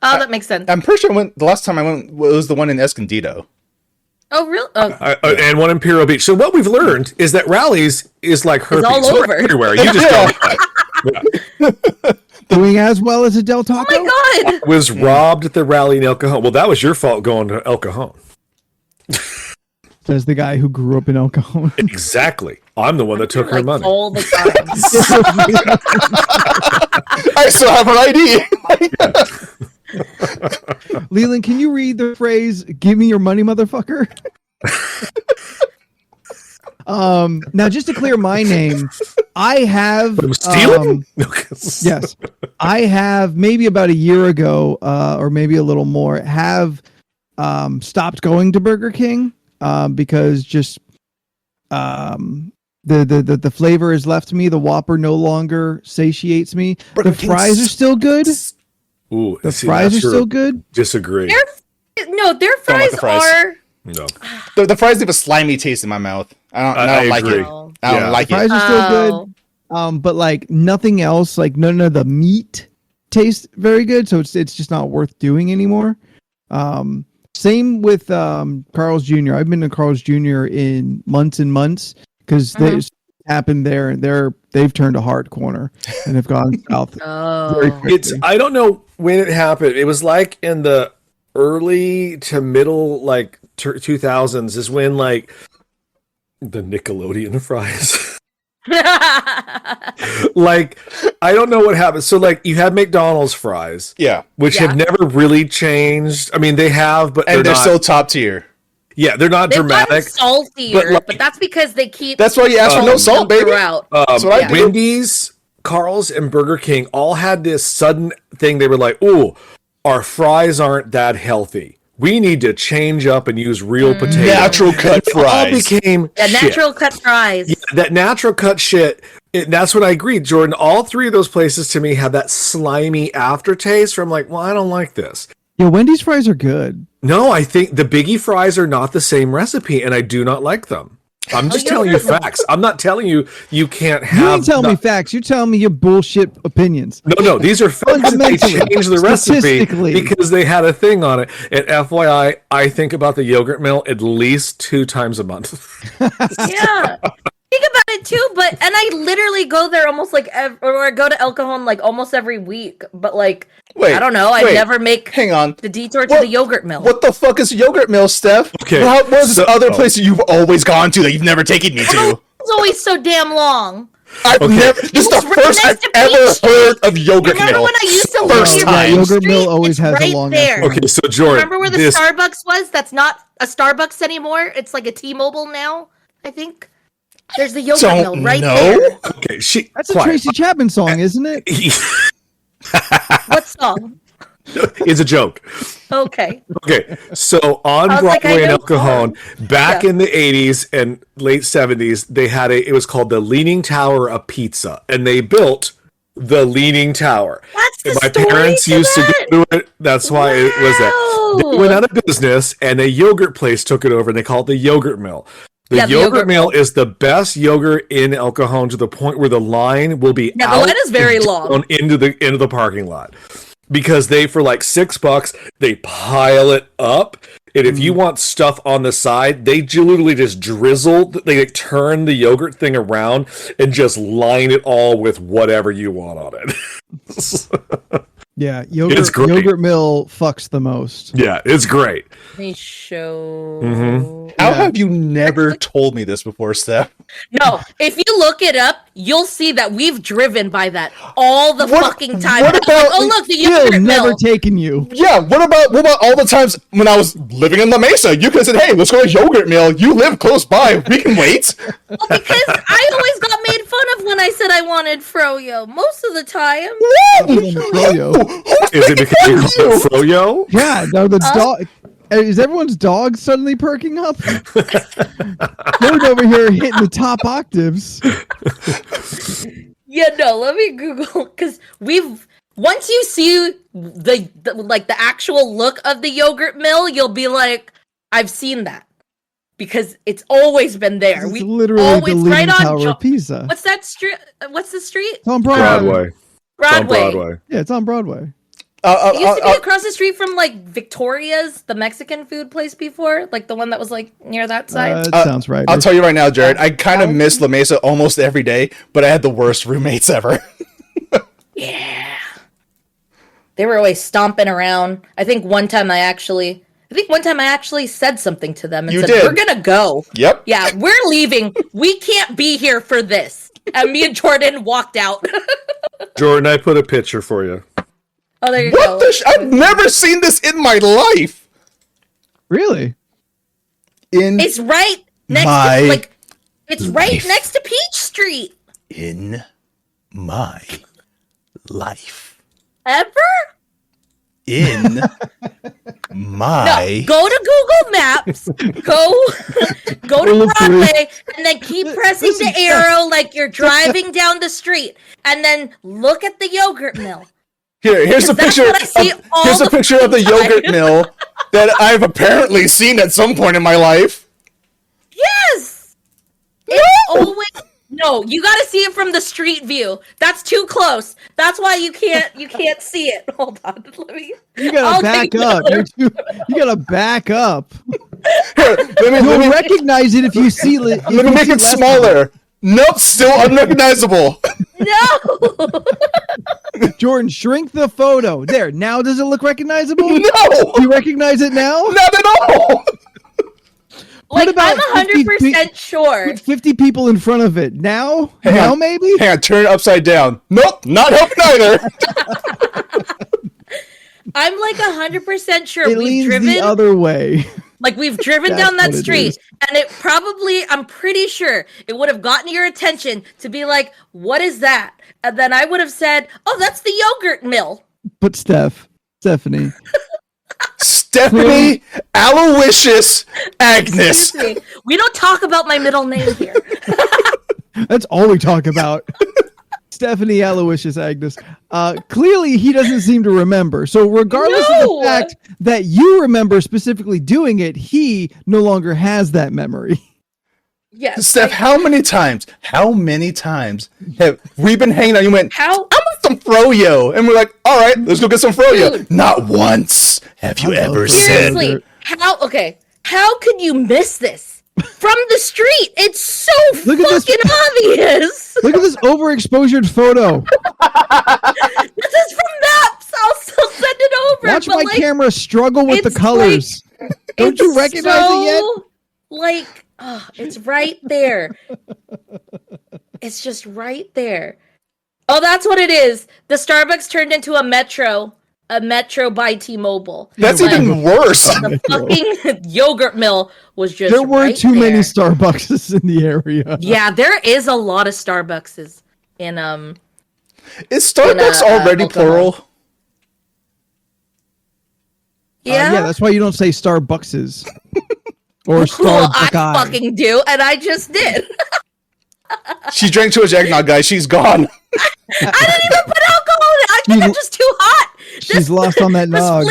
Oh, that makes sense. I'm pretty sure the last time I went was the one in Escondido. Oh, really? Oh, And one in Imperial Beach. So what we've learned is that rallies is like herpes. all So over. everywhere. You just don't. Doing as well as a Del Taco? oh my god! I was robbed at the rally in El Cajon. Well, that was your fault going to El Cajon. Says the guy who grew up in El Cajon. Exactly. I'm the one that took her Like, money. all the time. I still have her ID. Leland, can you read the phrase, give me your money, motherfucker? Now, just to clear my name, I have... I'm stealing? yes. I have, maybe about a year ago, or maybe a little more, have stopped going to Burger King because just the flavor has left me. The Whopper no longer satiates me. Burger The fries are still good. Ooh, The see, fries are that's still good. Disagree. Their Don't like fries the fries. are. No. The fries leave a slimy taste in my mouth. I don't like agree. it. I don't Yeah. like Fries it. are still Oh. good. But like nothing else, like none of the meat tastes very good, so it's just not worth doing anymore. Same with Carl's Jr. I've been to Carl's Jr. in months and months because this happened there, and they've turned a hard corner and have gone south very Oh. quickly. I don't know when it happened. It was like in the early to middle 2000s is when like the Nickelodeon fries. Like I don't know what happened. So like you had McDonald's fries, Yeah. which Yeah. have never really changed. I mean, they have, but And they're not, still top tier. yeah, they're not They've gotten dramatic. saltier, but, but, like- that's because they keep. That's why you ask for no salt, baby. Throughout. That's what I do. Wendy's, Carl's, and Burger King all had this sudden thing. They were like, "Oh, our fries aren't that healthy. We need to change up and use real potatoes." Natural cut It all fries. became Yeah, shit. natural cut fries. Yeah, that natural cut shit. That's what I agree, Jordan. All three of those places to me have that slimy aftertaste. Where I'm like, well, I don't like this. Yeah, Wendy's fries are good. No, I think the Biggie fries are not the same recipe, and I do not like them. I'm just telling you facts. I'm not telling you you can't You have. ain't telling me facts. You're telling me your bullshit opinions. No, these are facts. They Fundamentally, changed the recipe statistically. because they had a thing on it. And FYI, I think about the yogurt mill at least 2 times a month. Yeah. Think about it too, and I literally go there almost like, or I go to El Cajon like almost every week. But like, Wait, I don't know. I wait, never make Hang on. the detour to What- the yogurt mill. What the fuck is yogurt mill, Steph? Okay, What was so- this other place that you've always gone to that you've never taken me to? It's always so damn long. I've never. This is the It's right first I've next to ever Beach heard of yogurt Remember mill. when I used to First live time. on Yogurt the mill street? always It's has a right long there. ass Okay, so Jordan, Remember where the this, Starbucks was? That's not a Starbucks anymore. It's like a T-Mobile now, I think. There's the yogurt Don't mill right know. there. okay, That's a quiet. Tracy Chapman song, isn't it? What song? It's a joke. Okay. Okay, so on I was like, Broadway I in know El Cajon, back Yeah. in the 80s and late 70s, they had it was called the Leaning Tower of Pizza, and they built the Leaning Tower. That's the And my story parents to used that? to go to it. That's why it was that. They Wow. went out of business, and a yogurt place took it over, and they called it the Yogurt Mill. The Yeah, the yogurt yogurt mill is the best yogurt in El Cajon to the point where the line will be Yeah, the out line is very and long. down into the parking lot. Because they, for like $6, they pile it up. And if you want stuff on the side, they literally just they like, turn the yogurt thing around and just line it all with whatever you want on it. Yeah, It's great. yogurt mill fucks the most. Yeah, it's great. Let me show. How Yeah. have you never told me this before, Steph? No, if you look it up, you'll see that we've driven by that all the What- fucking time. what And I'm like, about- oh look, the Still yogurt never mill. taken you. Yeah, what about all the times when I was living in La Mesa? You could have said, hey, let's go to yogurt mill. You live close by. We can wait. Well, because I always got made fun of when I said I wanted froyo. Most of the time. Froyo. Is it because you call it Froyo? Yeah, no, the dog. Is everyone's dog suddenly perking up? Jordan over here hitting the top octaves. Yeah, no, let me Google because once you see the actual look of the yogurt mill, you'll be like, I've seen that because it's always been there. It's literally the Leaning right on Tower of Pisa. What's that street? What's the street? It's on Broadway. It's on Broadway. Yeah, it's on Broadway. It used to be across the street from like Victoria's, the Mexican food place before, like the one that was like near that side. That sounds right. I'll tell you right now, Jared. I kind of miss La Mesa almost every day, but I had the worst roommates ever. Yeah, they were always stomping around. I think one time I actually said something to them and You said, did. "We're gonna go." Yep. Yeah, we're leaving. We can't be here for this. And me and Jordan walked out. Jordan, I put a picture for you. Oh, there you What go. the? I've never seen this in my life. Really? It's right next My to it's right life. next to Peach Street. In my life. Ever? In No, my. go to Google Maps, go to Broadway, and then keep pressing the arrow like you're driving down the street, and then look at the yogurt mill. Here's a That's picture. what I see all Here's a the picture of the fucking yogurt time. mill that I've apparently seen at some point in my life. Yes, it's always no. You got to see it from the street view. That's too close. That's why you can't see it. Hold on, let me. You gotta I'll back take up. another- You gotta back up. Here, let You'll me recognize it if you see it. let me make it smaller. Nope, still unrecognizable. No. Jordan, shrink the photo. There. Now does it look recognizable? No, You recognize it now? not at all. Like, about I'm 100% sure. Put 50 people in front of it. Now? Hang Now on. maybe? Hang on, turn it upside down. Nope, not helping either. I'm like 100% sure It we've leans driven the other way. like we've driven That's down that what it street is. and it probably I'm pretty sure it would have gotten your attention to be like, what is that? And then I would have said, oh, that's the yogurt mill. But Stephanie. Stephanie Aloysius Agnes. Excuse me. We don't talk about my middle name here. That's all we talk about. Stephanie Aloysius Agnes. Clearly, he doesn't seem to remember. So, regardless of No! the fact that you remember specifically doing it, he no longer has that memory. Yes. Steph, how many times have we been hanging out? You went, How? I want some froyo. And we're like, all right, let's go get some froyo. Dude. Not once have you I love ever froyo. said, Seriously, how could you miss this? From the street, it's so Look at this- fucking obvious. Look at this overexposured photo. This is from Maps. I'll still send it over. Watch but, my like, camera struggle with the it's colors. Don't you it's recognize it yet? Like, it's right there. It's just right there. Oh, that's what it is. The Starbucks turned into a Metro by T-Mobile. that's Like, even worse. the fucking yogurt mill was just There were right too many there. Starbucks in the area. Yeah, there is a lot of Starbuckses in Is Starbucks already Oklahoma. plural? yeah. Yeah, that's why you don't say Starbuckses. Or Cool, I Starbucks. fucking do, and I just did. She drank too much eggnog, guys. She's gone. I didn't even put alcohol in it. I think I'm just too hot. She's lost on that nog.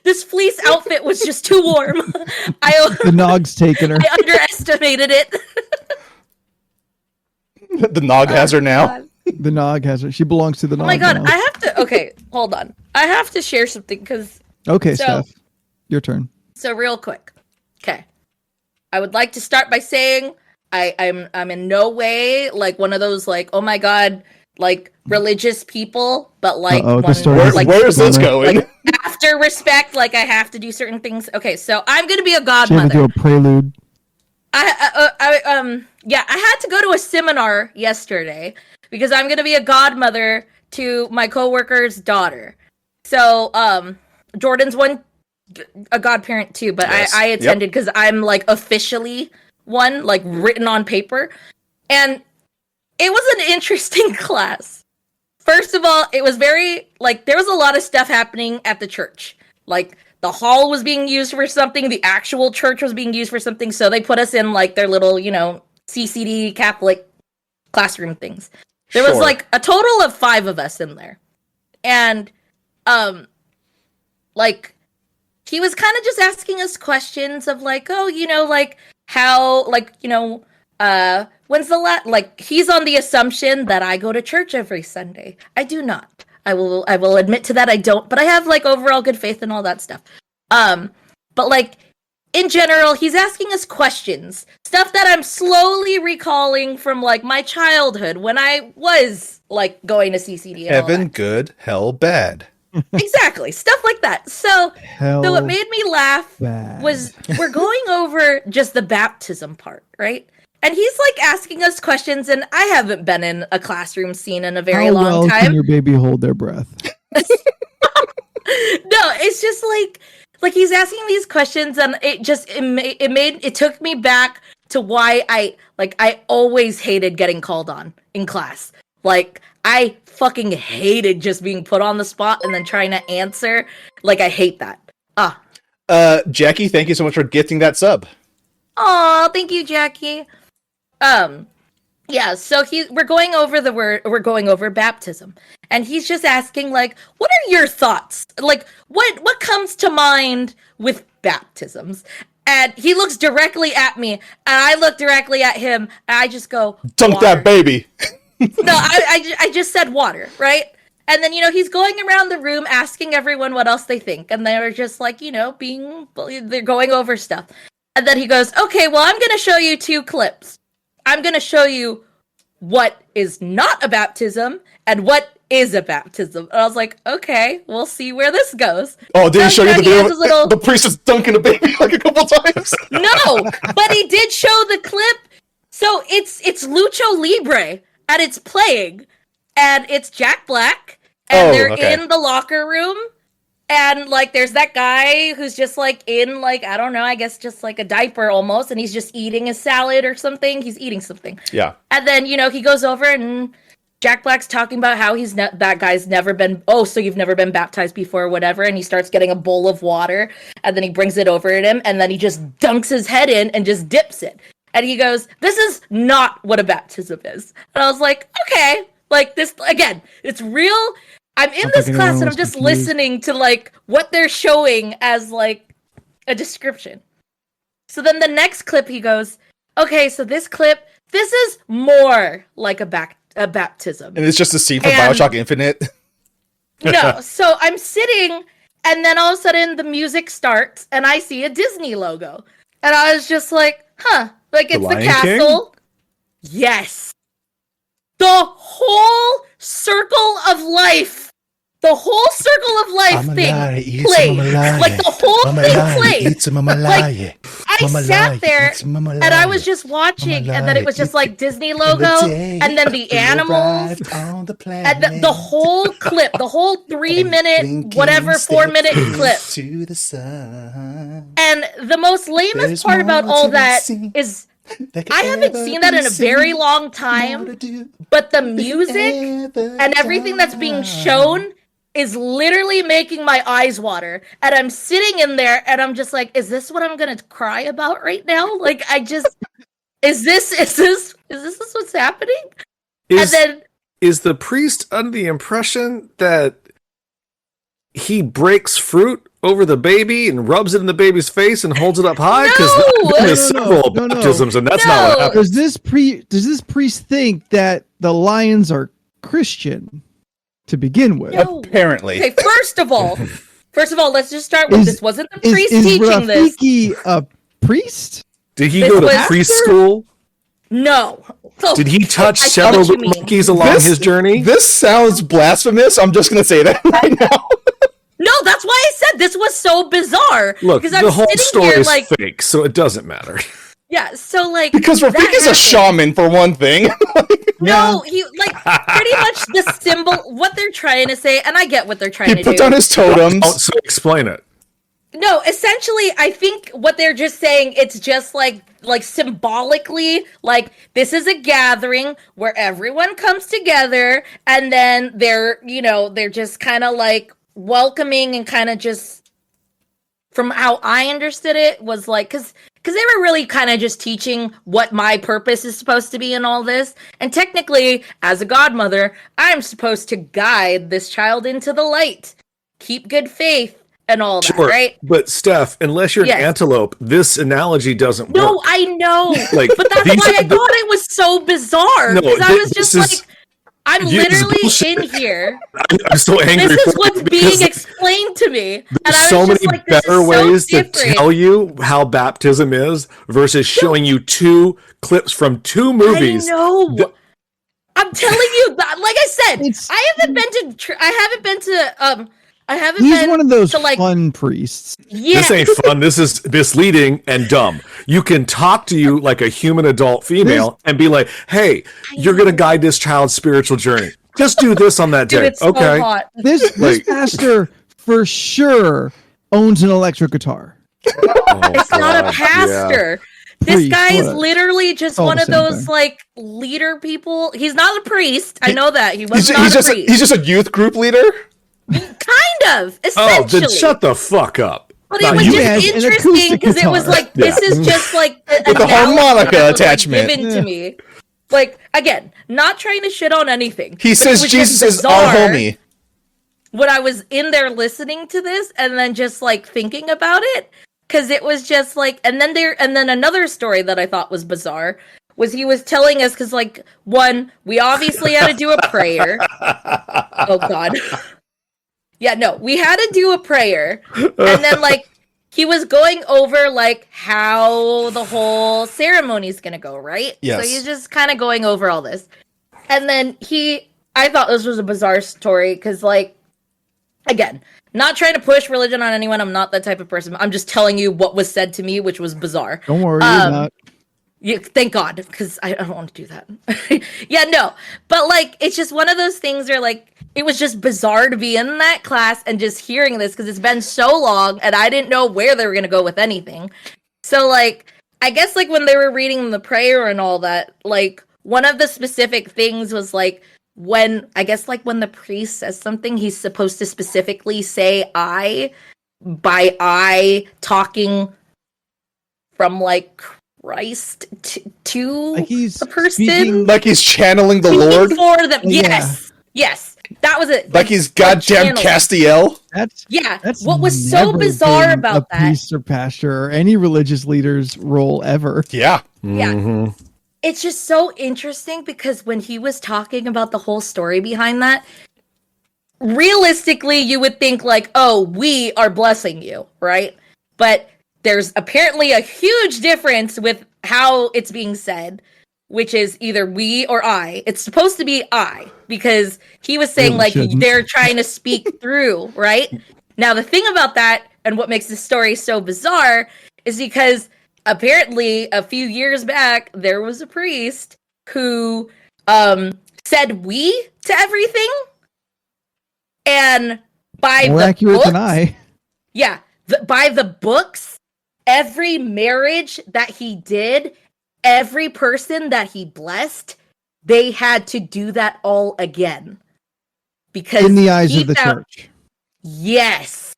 This fleece outfit was just too warm. The I nog's taken her. underestimated it. The nog has her now. The nog has her. She belongs to the nog. Oh my god, now. I have to. Okay, hold on. I have to share something because Okay, So- Steph. Your turn. so real quick. Okay, I would like to start by saying I'm in no way like one of those like oh my god like religious people, but like Uh-oh, the one story Where, is like where's this going? like after respect, like I have to do certain things. Okay, so I'm gonna be a She had to godmother. do a prelude. I had to go to a seminar yesterday because I'm gonna be a godmother to my coworker's daughter. So, Jordan's a godparent too, but Yes. I Yep. attended because I'm like officially one, like written on paper, and it was an interesting class. First of all, it was very like there was a lot of stuff happening at the church, like. The hall was being used for something. The actual church was being used for something. So they put us in like their little, CCD Catholic classroom things. There was Sure. like a total of 5 of us in there. And like he was kind of just asking us questions of like, oh, like how, like, when's the like he's on the assumption that I go to church every Sunday. I do not. I will admit to that I don't, but I have like overall good faith and all that stuff. But like in general, he's asking us questions, stuff that I'm slowly recalling from like my childhood when I was like going to CCD. And all Heaven that. good, hell bad. Exactly, stuff like that. So what made me laugh bad. was we're going over just the baptism part, right? And he's like asking us questions, and I haven't been in a classroom scene in a very How long well time. can your baby hold their breath? No, it's just like he's asking these questions, and it took me back to why I always hated getting called on in class. Like I fucking hated just being put on the spot and then trying to answer. Like I hate that. Jackie, thank you so much for gifting that sub. Oh, thank you, Jackie. Yeah, so we're going over baptism. And he's just asking, like, what are your thoughts? Like, what comes to mind with baptisms? And he looks directly at me, and I look directly at him, and I just go, Dunk water. that baby. No, I just said water, right? And then, he's going around the room asking everyone what else they think. And they're just like, they're going over stuff. And then he goes, okay, well, I'm going to show you 2 clips. I'm going to show you what is not a baptism and what is a baptism. And I was like, okay, we'll see where this goes. Oh, did he show you the he video? has his little- The priest is dunking a baby like a couple times. No, but he did show the clip. So it's Lucho Libre, and it's playing, and it's Jack Black, and they're in the locker room, and like there's that guy who's just like in like, I don't know, I guess just like a diaper almost, and he's just eating a salad or something. He's eating something. Yeah. And then, he goes over and Jack Black's talking about how that guy's never been, so you've never been baptized before or whatever, and he starts getting a bowl of water, and then he brings it over at him, and then he just dunks his head in and just dips it. And he goes, this is not what a baptism is. And I was like, okay, like this, again, it's real. I'm in this class and I'm just listening to like what they're showing as like a description. So then the next clip he goes, okay, so this is more like a baptism. And it's just a scene from And- Bioshock Infinite. No, so I'm sitting and then all of a sudden the music starts and I see a Disney logo. And I was just like, huh, like it's the Lion castle. Yes. The whole circle of life. The whole circle of life thing played. Like the whole thing played. Like I sat there and I was just watching, and then it was just like Disney logo, and then the animals, and the whole clip, the whole 3-minute, whatever 4-minute clip. And the most lamest part about all that is I haven't seen that in a very long time, but the music and everything that's being shown is literally making my eyes water. And I'm sitting in there and I'm just like, is this what I'm gonna cry about right now? Like is this what's happening? Is the priest under the impression that he breaks fruit over the baby and rubs it in the baby's face and holds it up high? Because there's several baptisms, and that's not what happens. Does this priest think that the lions are Christian to begin with? No. Apparently. Okay, first of all, let's just start with this. Wasn't the priest is teaching this? Rafiki a priest? Did he This go to was- preschool? No. So, Did he touch I several what you little mean. monkeys along his journey? This sounds blasphemous. I'm just going to say that right now. No, that's why I said this was so bizarre. Look, because I'm the whole sitting story here is like, fake, so it doesn't matter. yeah. So like, Because that Rafiq is a happened. shaman, for one thing. No, he like pretty much the symbol. What they're trying to say, and I get what they're trying He to put do. down his totems. So explain it. No, essentially, I think what they're just saying, it's just like symbolically, like this is a gathering where everyone comes together, and then they're just kind of like welcoming and kind of just, from how I understood it, was like because because they were really kind of just teaching what my purpose is supposed to be in all this. And technically, as a godmother, I'm supposed to guide this child into the light, keep good faith, and all that, right? But Steph, unless you're an antelope, this analogy doesn't work. No, I know. Like, but that's why I thought it was so bizarre. Because I was just like, I'm literally in here. I'm so angry. This is what's being explained to me. And I was so just many like, this better is so ways to different. tell you how baptism is versus showing you 2 clips from 2 movies. I know. I'm telling you that. Like I said, I haven't been to. He's one of those to, like, fun priests. Yeah. This ain't fun. This is misleading and dumb. You can talk to you like a human adult female and be like, hey, you're going to guide this child's spiritual journey. Just do this on that Dude, day. it's so Okay. hot. This pastor for sure owns an electric guitar. It's not a pastor. This Priest, guy is whatever. literally just All one the of same those thing. like leader people. He's not a priest. I know that. He was He's not a just priest. he's just a youth group leader. Kind of, Oh, essentially. then shut the fuck up. But Now, it was you- He has just an interesting acoustic because it was guitar. like, this is just like With a harmonica that was, like, attachment. given to me. Like, again, not trying to shit on anything. He but it says was Jesus just is our bizarre homie. when I was in there listening to this and then just like thinking about it. Because it was just like, and then another story that I thought was bizarre was he was telling us, because like, one, we obviously had to do a prayer. Oh God. Yeah, no, we had to do a prayer. And then like, he was going over like how the whole ceremony is going to go, right? Yes. So he's just kind of going over all this. And then I thought this was a bizarre story because like, again, not trying to push religion on anyone. I'm not that type of person. I'm just telling you what was said to me, which was bizarre. Don't worry, you're not. Yeah, thank God, because I don't want to do that. Yeah, no. But like, it's just one of those things where like, it was just bizarre to be in that class and just hearing this because it's been so long and I didn't know where they were going to go with anything. So like, I guess like when they were reading the prayer and all that, like one of the specific things was like, when the priest says something, he's supposed to specifically say I, by I talking from like Christ to Like he's the person. speaking- Like he's channeling the Speaking Lord. for them. Yeah. Yes, that was it. Like he's goddamn channeling. Castiel. That's What was so never bizarre been about a that? priest or pastor or any religious leader's role ever. Yeah. Yeah. Mhm. It's just so interesting because when he was talking about the whole story behind that, realistically, you would think like, oh, we are blessing you, right? But there's apparently a huge difference with how it's being said, which is either we or I. It's supposed to be I, because he was saying Really like shouldn't. they're trying to speak through, right? Now, the thing about that and what makes this story so bizarre is because apparently a few years back, there was a priest who said we to everything. And by More the accurate books, than I. yeah, by the books, every marriage that he did, every person that he blessed, they had to do that all again. Because In the eyes he of the found- church. Yes.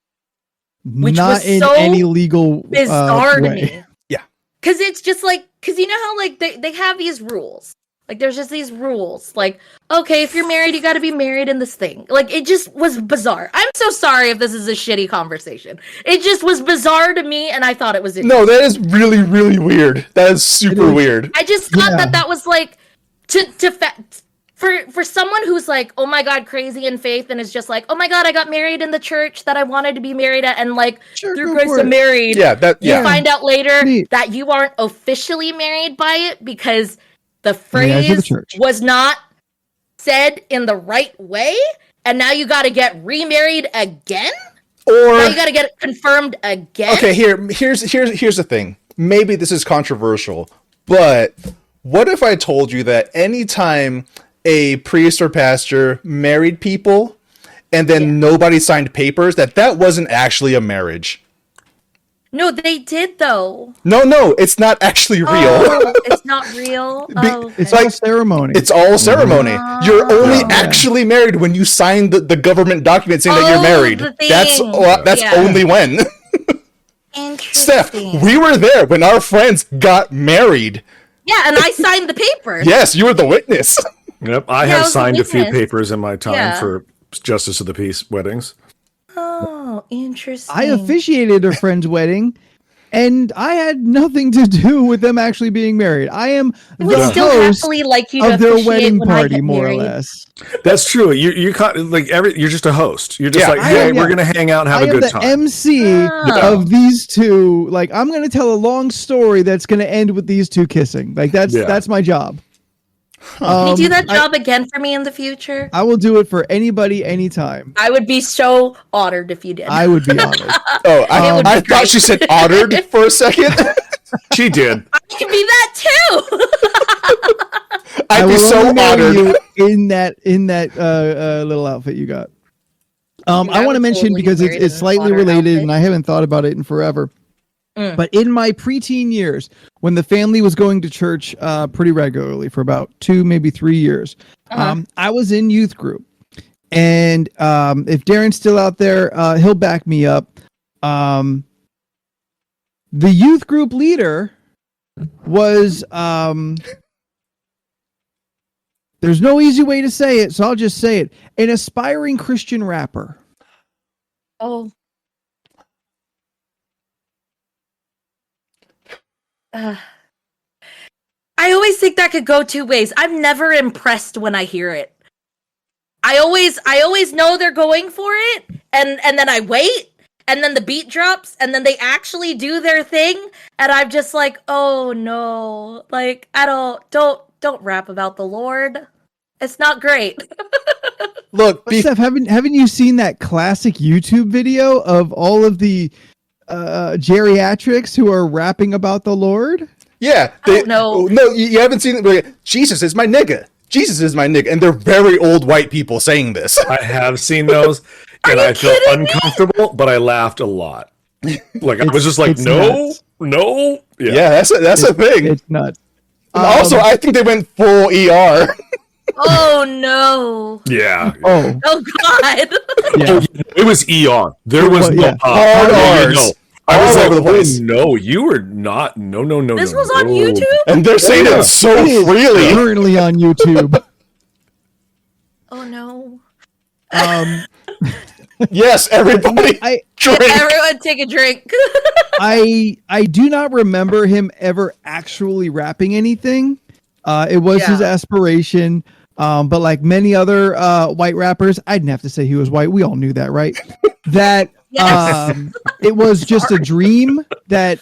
Which Not was in so any legal Bizarre to way. me. Yeah. Because it's just like, because you know how like they have these rules. Like there's just these rules. Like, okay, if you're married, you got to be married in this thing. Like it just was bizarre. I'm so sorry if this is a shitty conversation. It just was bizarre to me, and I thought it was. No, that is really, really weird. That is super is. weird. I just thought Yeah. that was like for someone who's like, oh my God, crazy in faith, and is just like, oh my God, I got married in the church that I wanted to be married at, and like Sure, through go Christ for I'm it. married. Yeah, that You yeah. find out later Neat. that you aren't officially married by it because the the eyes of the phrase church. was not said in the right way, and now you got to get remarried again. Or Now you got to get it confirmed again. okay, here's the thing. Maybe this is controversial, but what if I told you that anytime a priest or pastor married people and then nobody signed papers, that wasn't actually a marriage? No, they did though. No, it's not actually real. Oh, it's not real. Oh, It's okay. all ceremony. It's all ceremony. You're only Yeah. actually married when you sign the government document saying that Oh, you're married. the thing. That's Yeah. only when. Steph, Interesting. we were there when our friends got married. Yeah, and I signed the paper. Yes, you were the witness. Yep, I I have was a signed a few witness. papers in my time Yeah. for Justice of the Peace weddings. Oh, interesting. I officiated a friend's wedding, and I had nothing to do with them actually being married. I am I would the still host happily like you to of their officiate wedding when I party, get more or married. less. That's true. You you're just a host. You're just Yeah. like, I hey, am- we're gonna hang out and have I a am good the time. MC Oh. of these two. Like, I'm going to tell a long story that's going to end with these two kissing. Like, that's my job. Can you do that I- job again for me in the future? I will do it for anybody, anytime. I would be so honored if you did. I would be honored. Oh, It would be I thought great. she said honored for a second. She did. I can be that too. I I'd be will so only marry honored. you in that little outfit you got. Dude, I I want to would mention totally because wear it it's in slightly an honor related, outfit. and I haven't thought about it in forever. Mm. But in my preteen years, when the family was going to church pretty regularly for about 2, maybe 3 years, I was in youth group. And if Darren's still out there, he'll back me up. The youth group leader was there's no easy way to say it, so I'll just say it. An aspiring Christian rapper. Oh. I always think that could go two ways. I'm never impressed when I hear it. I always know they're going for it, and then I wait, and then the beat drops, and then they actually do their thing, and I'm just like, oh no, like I don't rap about the Lord. It's not great. Look, Steph, haven't you seen that classic YouTube video of all of the geriatrics who are rapping about the Lord? yeah. I don't know. No, you haven't seen it. Like, Jesus is my nigga. Jesus is my nigga. And they're very old white people saying this. I have seen those, and you I felt kidding me? uncomfortable, but I laughed a lot. Like I was just like, It's no, nuts. no, Yeah, that's a thing. It's nuts. And also, I think they went full ER. Oh no. yeah. Oh, Oh god. yeah. It was ER. There was no Yeah. Hard Rs. no. All I was over like, the place. oh, no, you were not. No. This no, was on no. YouTube? And they're saying Yeah. it so It is freely. currently on YouTube. Oh no. Yes, everybody. I Drink. Everyone take a drink. I do not remember him ever actually rapping anything. It was his Yeah. aspiration. But like many other white rappers, I didn't have to say he was white. We all knew that, right? That Yes. it was just a dream that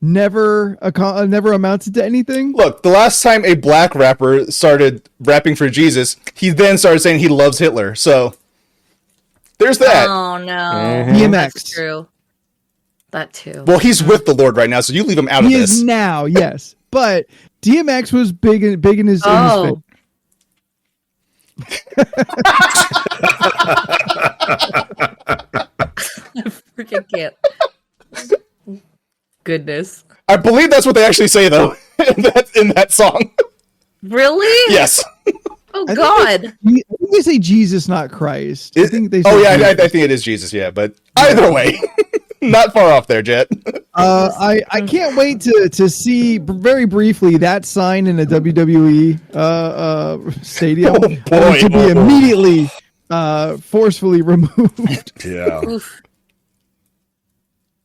never amounted to anything. Look, the last time a black rapper started rapping for Jesus, he then started saying he loves Hitler. So there's that. Oh no. DMX. That's true. That too. Well, he's with the Lord right now, so you leave him out of He this. is now, yes. But DMX was big in his Oh. I freaking can't. Goodness. I believe that's what they actually say, though, in that song. Really? Yes. Oh I think god. I think they say Jesus, not Christ. I think they say Oh yeah, Jesus. I think it is Jesus. Yeah, but either way, not far off there, Jet. I can't wait to see very briefly that sign in a WWE stadium. Oh, boy. To be immediately forcefully removed. Yeah. Oof.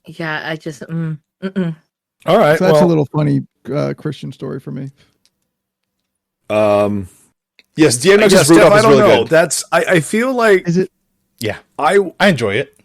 Yeah, I just All right. So that's well, a little funny Christian story for me. Yes, yeah, DMX's Steph, Rudolph I is don't really know. good. That's I feel like Is it? Yeah, I enjoy it.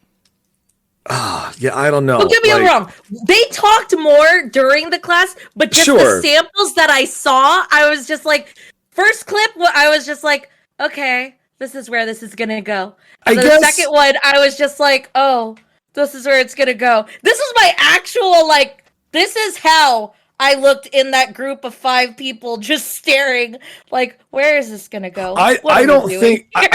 I don't know. don't get me Like, wrong. They talked more during the class, but just Sure. the samples that I saw, I was just like, first clip, I was just like, okay, this is where this is gonna go. I The guess- second one, I was just like, oh, this is where it's gonna go. This is my actual like. This is how I looked in that group of 5 people, just staring. Like, where is this gonna go? What are I we don't doing think here?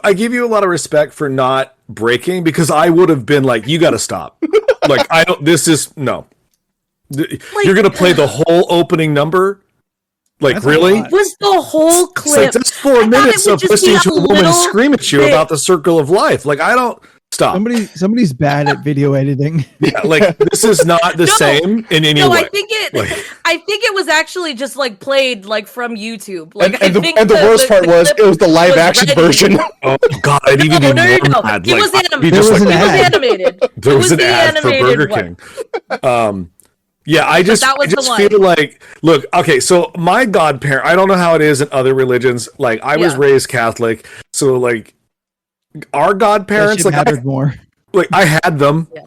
I give you a lot of respect for not breaking, because I would have been like, you got to stop. Like I don't. This is no. You're gonna play the whole opening number. Like That's a really? lot. was the whole It's like clip. that's 4 I thought minutes it would of just be listening to a a woman little scream at you bit. about the circle of life. Like I don't. Stop. Somebody's bad at video editing. Yeah, like this is not the same in any way. I think it was actually just like played like from YouTube. Like, And the worst part was it was the live action version. Oh God, I didn't even no. ad. It was animated. Just There was like, an ad. Animated. there was an the ad for animated Burger one. King. Yeah, I just that was the one. feel like, look, okay, so my godparent, I don't know how it is in other religions. Like, I was Yeah. raised Catholic, so like our That godparents, shit like mattered more. I had them. Yeah.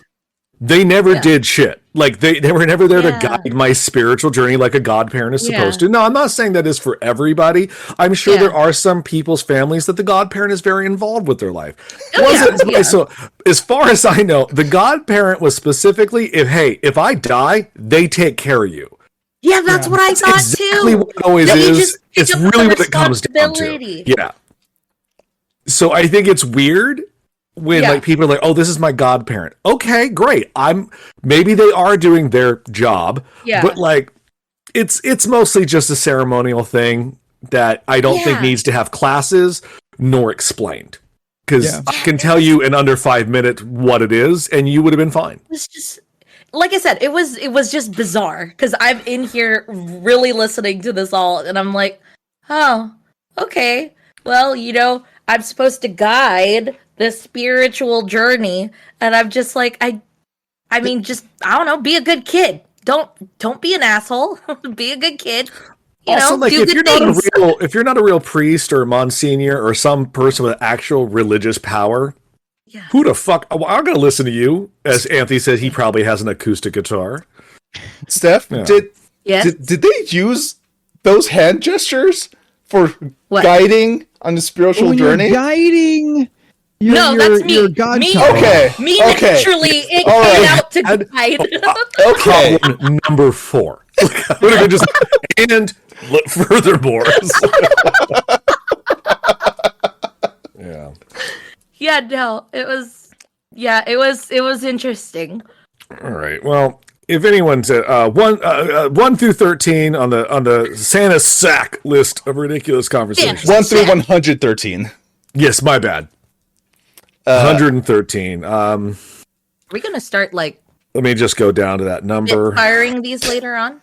They never Yeah. did shit. Like they were never there Yeah. to guide my spiritual journey like a godparent is Yeah. supposed to. No, I'm not saying that is for everybody. I'm sure Yeah. there are some people's families that the godparent is very involved with their life. Oh, yeah. So as far as I know, the godparent was specifically if I die, they take care of you. Yeah, that's what I thought Exactly too. what it always That you is. just pick It's up the really what it comes down to. responsibility. Yeah. So I think it's weird when Yeah. like people are like, "Oh, this is my godparent." Okay, great. Maybe they are doing their job, Yeah. but like it's mostly just a ceremonial thing that I don't think Yeah. needs to have classes nor explained. Because Yeah. I can tell you in under 5 minutes what it is, and you would have been fine. It was just like I said, it was just bizarre because I'm in here really listening to this all, and I'm like, oh, okay. Well, I'm supposed to guide this spiritual journey, and I'm just like, I mean, just I don't know, be a good kid. Don't be an asshole. Be a good kid. Also, like do if good you're things. if you're not a real priest or monsignor or some person with actual religious power, Yeah. who the fuck? Well, I'm gonna listen to you. As Anthony says, he probably has an acoustic guitar. Steph, Yeah. Yes. did they use those hand gestures for What? guiding on the spiritual When journey? you're guiding your, No, your, that's me. your god Me. child. Okay. Me okay. naturally, it All came right. out to guide. Okay. Problem number 4. Would have been just and look furthermore. Yeah. Yeah, no, it was. Yeah, it was interesting. All right. Well, if anyone's at 1 through 13 on the Santa sack list of ridiculous conversations. 1 through 113. Yes, my bad. 113. Are we gonna start like Let me just go down to that number. firing these later on?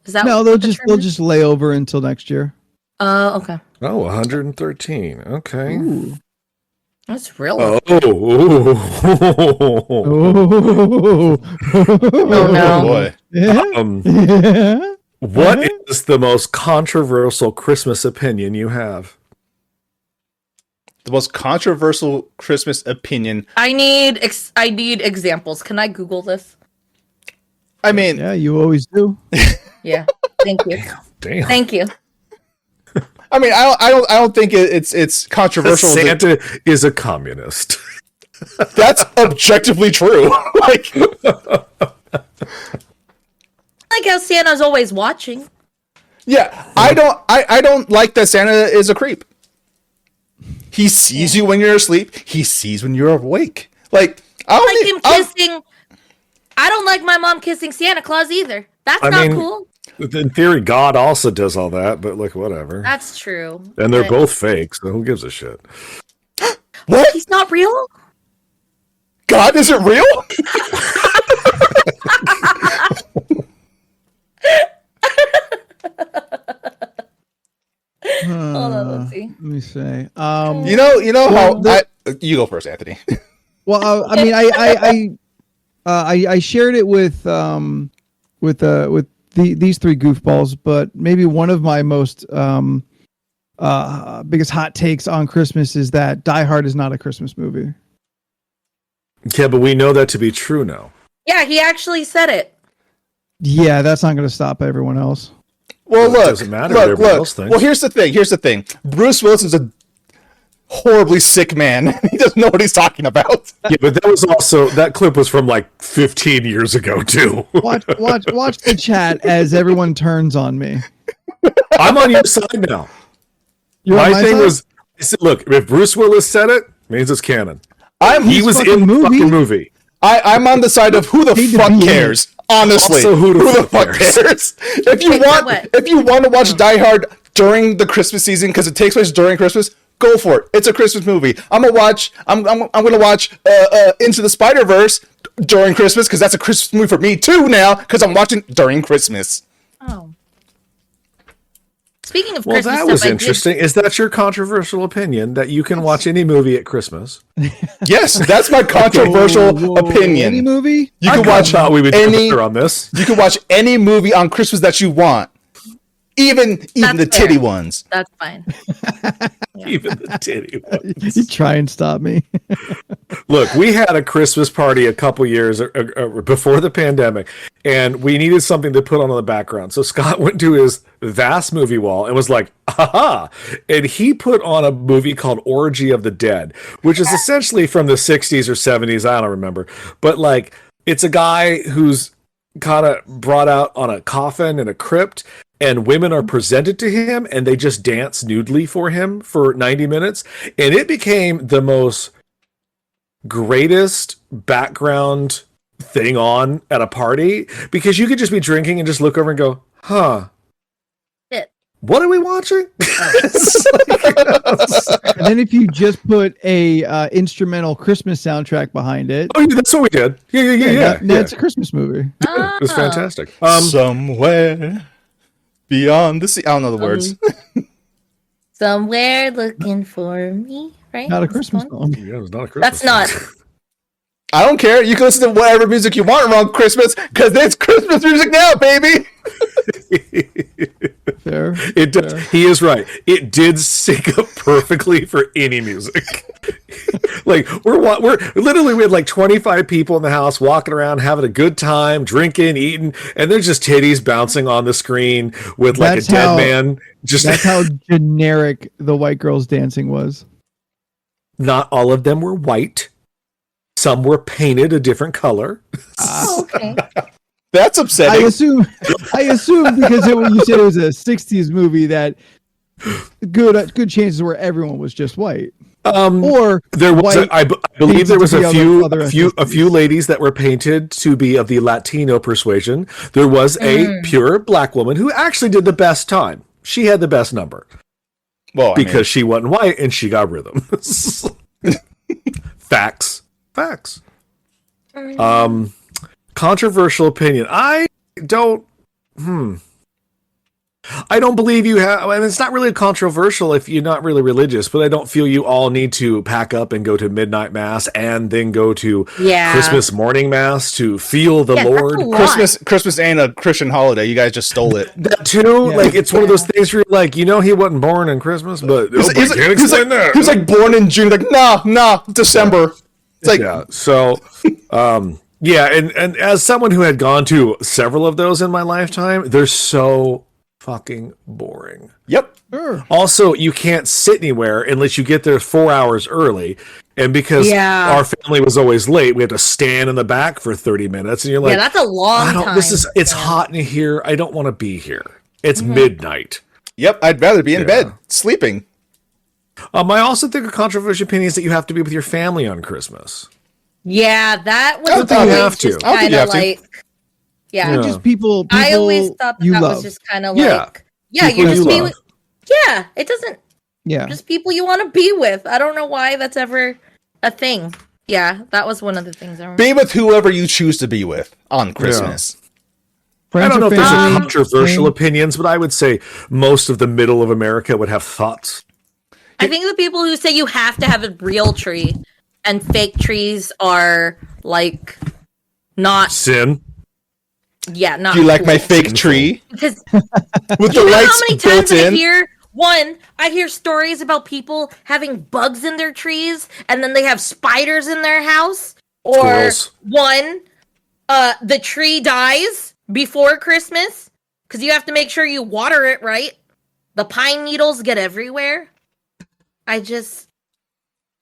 Is that No, what they'll the just term they'll is? just lay over until next year. Okay. Oh, 113. Okay. Ooh. That's real. Oh. Oh, Oh, no. Boy. Yeah. What is the most controversial Christmas opinion you have? The most controversial Christmas opinion. I need examples. Can I Google this? I mean, Yeah, you always do. Yeah. Thank you. Damn. Thank you. I don't think it's controversial. Santa is a communist. That's objectively true. Like, Like how Santa's always watching. yeah, I don't like that Santa is a creep. He sees you when you're asleep. He sees when you're awake. Like, I don't Like need- him kissing. I don't like my mom kissing Santa Claus either. That's I not mean- cool. In theory, God also does all that, but like whatever. That's true. And they're But both fake, so who gives a shit? What? He's not real. God isn't real? Hold on, let's see. Let me see. You know how Well, you go first, Anthony. Well, I mean, I shared it with these three goofballs, but maybe one of my most biggest hot takes on Christmas is that Die Hard is not a Christmas movie. Yeah, but we know that to be true now. Yeah, he actually said it. Yeah, that's not going to stop everyone else. Well, Well, it look, doesn't matter what everybody else thinks. Well, here's the thing. Bruce Willis is a horribly sick man. He doesn't know what he's talking about. Yeah, but that was also that clip was from like 15 years ago too. Watch the chat as everyone turns on me. I'm on your side now. You're on My thing side? was, I said, look, if Bruce Willis said it, means it's canon. He was fucking in the movie. fucking movie. I'm on the side of who the Need to fuck be in cares. Honestly, Also, who the fuck fuck cares? cares? If you Wait, want, what? if you want to watch Die Hard during the Christmas season because it takes place during Christmas, Go for it. It's a Christmas movie. I'm gonna watch Into the Spider-Verse during Christmas because that's a Christmas movie for me too now because I'm watching during Christmas. Oh. Speaking of Well, Christmas that was stuff, interesting. Is that your controversial opinion that you can watch any movie at Christmas? Yes, that's my controversial Whoa. opinion. Any movie? You I can watch thought we would any differ on this. You can watch any movie on Christmas that you want. Even That's the fair. titty ones. That's fine. Even the titty ones. You try and stop me. Look, we had a Christmas party a couple years before the pandemic, and we needed something to put on in the background. So Scott went to his vast movie wall and was like, aha! And he put on a movie called Orgy of the Dead, which is essentially from the 60s or 70s. I don't remember. But, like, it's a guy who's kind of brought out on a coffin in a crypt, and women are presented to him, and they just dance nudely for him for 90 minutes. And it became the most greatest background thing on at a party, because you could just be drinking and just look over and go, huh, Shit. what are we watching? And then if you just put a instrumental Christmas soundtrack behind it, Oh, yeah, that's what we did. Yeah. that's a Christmas movie. It was fantastic. Somewhere beyond the sea. I don't know the words. Somewhere looking for me, right? Not a That's Christmas one? song. Yeah, it was not a Christmas. That's not. I don't care. You can listen to whatever music you want around Christmas because it's Christmas music now, baby. Fair. It does. Fair. He is right. It did sync up perfectly for any music. Like we're literally, we had like 25 people in the house walking around having a good time, drinking, eating, and there's just titties bouncing on the screen with like That's a dead how- man. Just That's how generic the white girls dancing was. not all of them were white. Some were painted a different color. Oh, okay. That's I upsetting. assume because you said it was a '60s movie that good chances were everyone was just white. Or There was, white I believe, there was painted a to be few, other a few ethnicities. ladies that were painted to be of the Latino persuasion. There was a pure black woman who actually did the best time. She had the best number Well, I mean, because she wasn't white and she got rhythm. Facts. Controversial opinion. I don't believe you have. I mean, it's not really controversial if you're not really religious, but I don't feel you all need to pack up and go to midnight mass and then go to Yeah. Christmas morning mass to feel the Yeah, that's Lord. a lot. Christmas ain't a Christian holiday. You guys just stole it. That too, Yeah. like it's one of those things where you're like, you know, he wasn't born in Christmas, but He's can't explain that. he was like born in June. Like, nah, December. It's like, Yeah. So, yeah, and as someone who had gone to several of those in my lifetime, they're so fucking boring. yep. Sure. Also, you can't sit anywhere unless you get there 4 hours early. And because Yeah. our family was always late, we had to stand in the back for 30 minutes. And you're like, Yeah, that's a long I don't, time. it's hot in here. I don't want to be here. It's midnight. Yep. I'd rather be in Yeah. bed sleeping. I also think a controversial opinion is that you have to be with your family on Christmas. Yeah, that was I don't think you always have to. just I don't think kind you of have to. like, yeah. Yeah. Just people I always thought that, you that love. was just kind of Yeah. like, yeah, People you're just you being love. with, yeah, it doesn't, Yeah. just people you want to be with. I don't know why that's ever a thing. Yeah, that was one of the things I remember. Be with whoever you choose to be with on Christmas. I Friends don't know or if these are family, controversial same. opinions, but I would say most of the middle of America would have thoughts. I think the people who say you have to have a real tree and fake trees are like not, Sin. yeah, not Do you like cool. my fake tree Because with the you know how lights many built times I in? hear stories about people having bugs in their trees and then they have spiders in their house, or Squirrels. the tree dies before Christmas because you have to make sure you water it right. The pine needles get everywhere.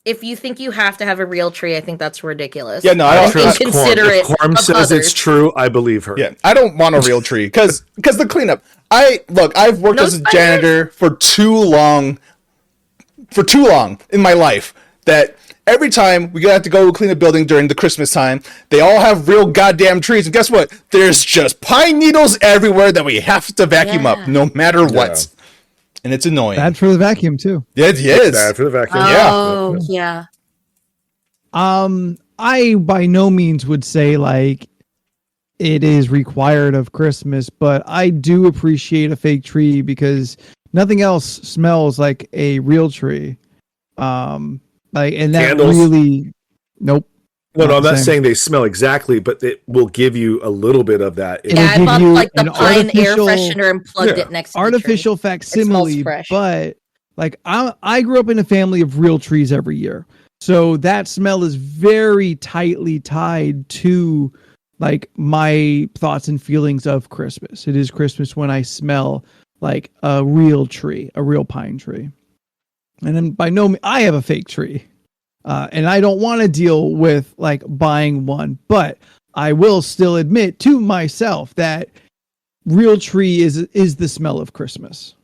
If you think you have to have a real tree, I think that's ridiculous. Yeah, no, I don't And trust inconsiderate If Quorum of says others. it's true, I believe her. Yeah, I don't want a real tree because the cleanup. I've worked No as a spiders? janitor for too long in my life that every time we have to go clean a building during the Christmas time, they all have real goddamn trees, and guess what? There's just pine needles everywhere that we have to vacuum up, Yeah. no matter what. and it's annoying. Bad for the vacuum too. Yeah, it is. Bad for the vacuum. Oh, yeah. I by no means would say like it is required of Christmas, but I do appreciate a fake tree because nothing else smells like a real tree. Like, and that Candles. really, nope. No, I'm not same. saying they smell exactly, but it will give you a little bit of that. It'll Yeah, I give bought you like the an pine air artificial- freshener and plugged Yeah. it next to Artificial the tree. facsimile, fresh. but like I grew up in a family of real trees every year. So that smell is very tightly tied to like my thoughts and feelings of Christmas. It is Christmas when I smell like a real tree, a real pine tree. And then by no means, I have a fake tree. And I don't want to deal with like buying one, but I will still admit to myself that real tree is the smell of Christmas.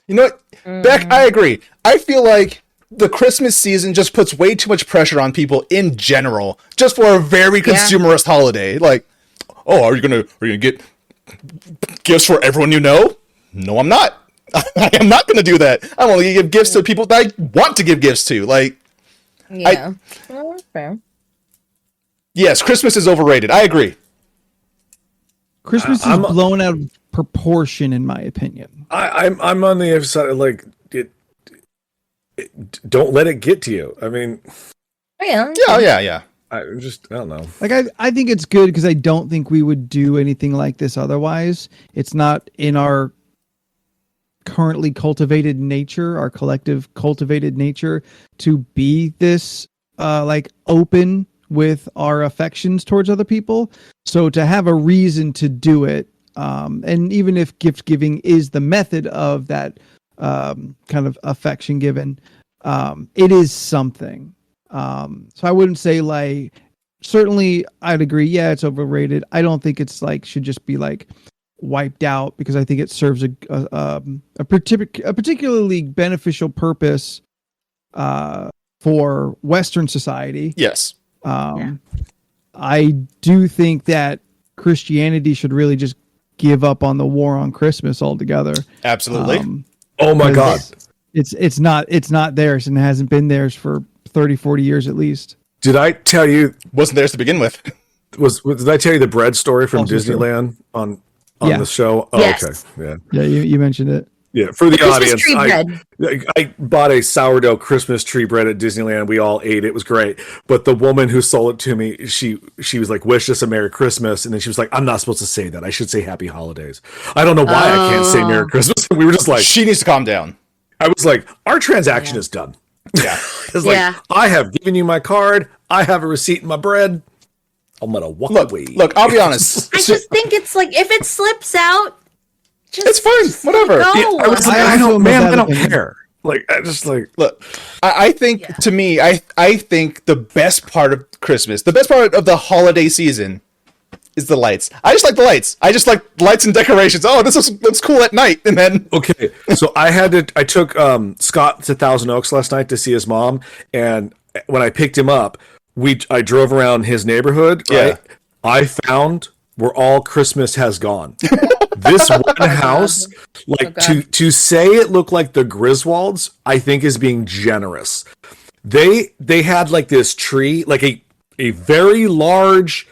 You know what? Beck, I agree. I feel like the Christmas season just puts way too much pressure on people in general, just for a very consumerist holiday. Like, oh, are you gonna get gifts for everyone you know? No, I'm not. I am not gonna do that. I'm only gonna give gifts to people that I want to give gifts to. Like, Yeah. Well, that's fair. yes, Christmas is overrated. I agree. Christmas is blown out of proportion, in my opinion. I'm on the other side of like it. Don't let it get to you. I mean, Yeah. Yeah. I don't know. Like I think it's good because I don't think we would do anything like this otherwise. It's not in our currently cultivated nature, our collective cultivated nature, to be this like open with our affections towards other people. So to have a reason to do it, and even if gift giving is the method of that kind of affection given, it is something. So I wouldn't say like, certainly I'd agree. Yeah, it's overrated. I don't think it's like, should just be like wiped out because I think it serves a particularly beneficial purpose, for Western society. Yes. I do think that Christianity should really just give up on the war on Christmas altogether. Absolutely. Oh my God. It's not theirs and hasn't been theirs for 30, 40 years at least. Did I tell you Wasn't theirs to begin with. did I tell you the bread story from Also Disneyland on Yeah. the show? Oh, Yes. okay. Yeah. Yeah, you mentioned it. Yeah. For the Christmas audience, tree bread. I bought a sourdough Christmas tree bread at Disneyland. We all ate it. It was great. But the woman who sold it to me, she was like, "Wish us a Merry Christmas," and then she was like, "I'm not supposed to say that. I should say Happy Holidays." I don't know why I can't say Merry Christmas. We were just like, She needs to calm down. I was like, our transaction is done. Yeah. It's like, Yeah. I have given you my card. I have a receipt in my bread. I'm gonna walk away. Look, I'll be honest. I just think it's like if it slips out, just It's fine, whatever. let it Yeah, go. I was like, I I also don't, am man, of I that don't opinion. care. Like, I just like, Look, I think to me, I think the best part of Christmas, the best part of the holiday season is the lights. I just like the lights. I just like lights and decorations. Oh, this looks cool at night. And then okay. So I took Scott to Thousand Oaks last night to see his mom. And when I picked him up, I drove around his neighborhood. Right? Yeah. I found where all Christmas has gone. This one house, like to say it looked like the Griswolds, I think is being generous. They had like this tree, like a very large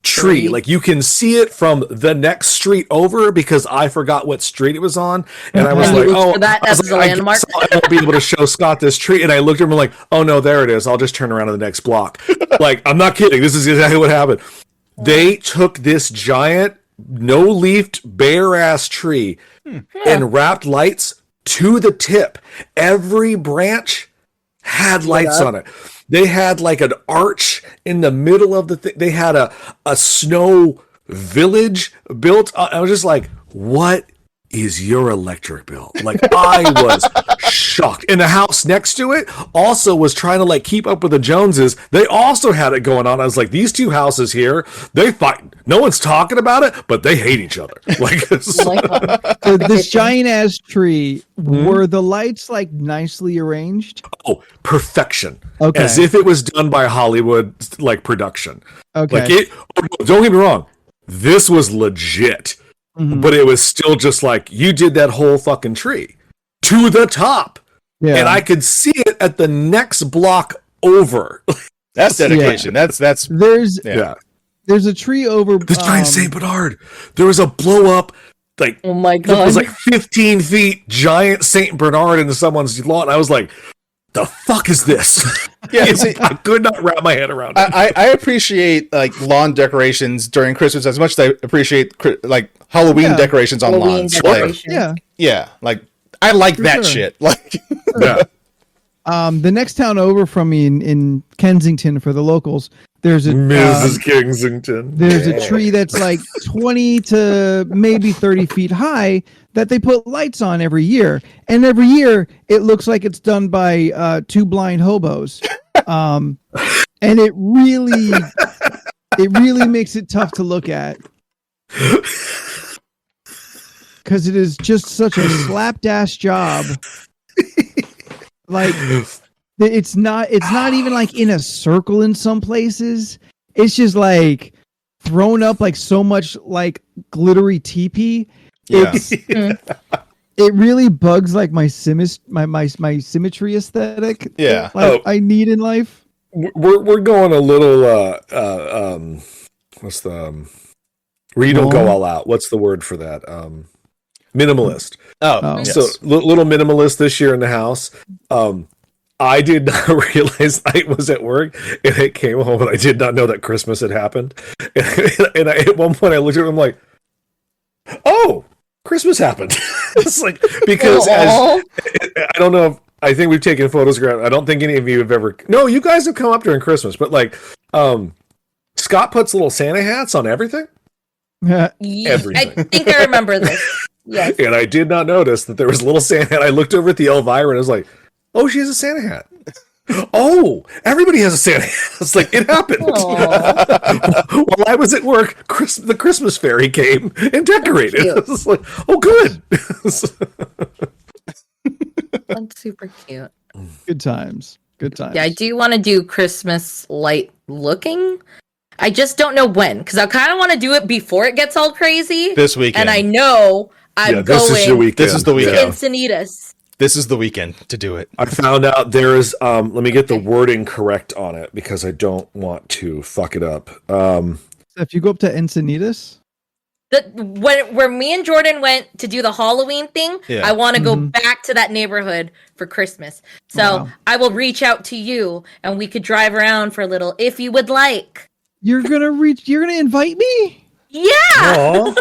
tree. Like you can see it from the next street over because I forgot what street it was on. And I was And you like, looked oh, for that I was as a like, I landmark? guess I won't be able to show Scott this tree. And I looked at him and like, oh no, there it is. I'll just turn around to the next block. Like, I'm not kidding. This is exactly what happened. They took this giant, no-leafed, bare-ass tree and wrapped lights to the tip. Every branch had lights on it. They had like an arch in the middle of the thing. They had a snow village built. I was just like, what is your electric bill? Like, I was shocked. And the house next to it also was trying to like keep up with the Joneses. They also had it going on. I was like, these two houses here, they fight. No one's talking about it, but they hate each other. Like, So this giant ass tree, were the lights like nicely arranged? oh, perfection. Okay. As if it was done by Hollywood like production. Okay. Like don't get me wrong. This was legit. Mhm. but it was still just like you did that whole fucking tree to the top, Yeah. and I could see it at the next block over. That's dedication. That's there's yeah. there's a tree over This giant Saint Bernard. There was a blow up, like Oh my it was god. like 15 feet giant Saint Bernard into someone's lawn. I was like, the fuck is this? Yeah, see, I could not wrap my head around it. I appreciate like lawn decorations during Christmas as much as I appreciate like Halloween Yeah. decorations on Halloween lawns. Like, decoration. yeah. yeah, like I like For that sure. shit. Like, Yeah. The next town over from me in Kensington for the locals, there's a Mrs. Kensington. there's a tree that's like 20 to maybe 30 feet high that they put lights on every year, and every year it looks like it's done by two blind hobos, and it really makes it tough to look at because it is just such a slapdash job. Like it's not even like in a circle in some places. It's just like thrown up like so much like glittery teepee. yeah. It really bugs like my my symmetry aesthetic. Yeah. Like Oh. I need in life. We're going a little what's the where you don't go Long? all out. What's the word for that? Minimalist. Oh, Oh. yes. So little minimalist this year in the house. I did not realize I was at work, and I came home and I did not know that Christmas had happened. And at one point I looked at it, I'm like, oh, Christmas happened. It's like because Aw. I don't know if I think we've taken photos. I don't think any of you have ever. No, you guys have come up during Christmas, but like, Scott puts little Santa hats on everything, I everything. think I remember this. Yes. and I did not notice that there was a little Santa hat. I looked over at the Elvira and I was like, oh, she has a Santa hat. Oh, everybody has a Santa hat. It's like it happened. Aw. While I was at work, the Christmas fairy came and decorated. Cute. It's like, oh, good. That's super cute. Good times. Good times. Yeah, I do want to do Christmas light looking. I just don't know when, because I kind of want to do it before it gets all crazy. This weekend. And I know I'm this is your going weekend. This is the to weekend. Encinitas. This is the weekend to do it. I found out there is. Let me get the wording correct on it because I don't want to fuck it up. If you go up to Encinitas, Where me and Jordan went to do the Halloween thing, Yeah. I want to go Mhm. back to that neighborhood for Christmas. So Wow. I will reach out to you and we could drive around for a little if you would like. you're gonna invite me? Yeah. Aw.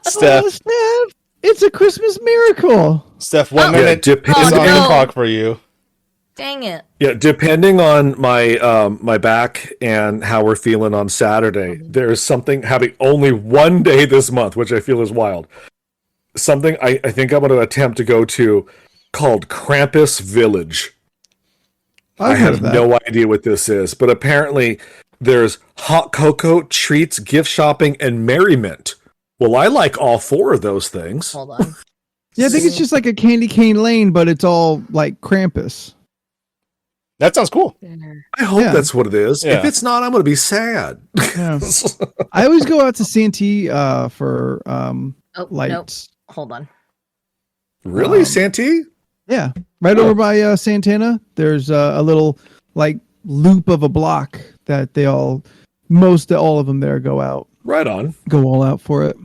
Steph, Oh, Steph, it's a Christmas miracle. Steph, 1 Oh. minute Yeah, is depending- on the no. clock for you. Dang it. Yeah, depending on my my back and how we're feeling on Saturday, there's something happening only one day this month, which I feel is wild. Something I think I'm going to attempt to go to called Krampus Village. I I've heard have of that. no idea what this is, but apparently there's hot cocoa, treats, gift shopping, and merriment. Well, I like all four of those things. Hold on. Yeah, I think it's just like a candy cane lane, but it's all like Krampus. That sounds cool. I hope Yeah. that's what it is. Yeah. If it's not, I'm going to be sad. Yeah. I always go out to Santee for Oh, nope. lights. Hold on. Really, Santee? Yeah, right over by Santana. There's a little like loop of a block that all of them there go Right on. all out for it.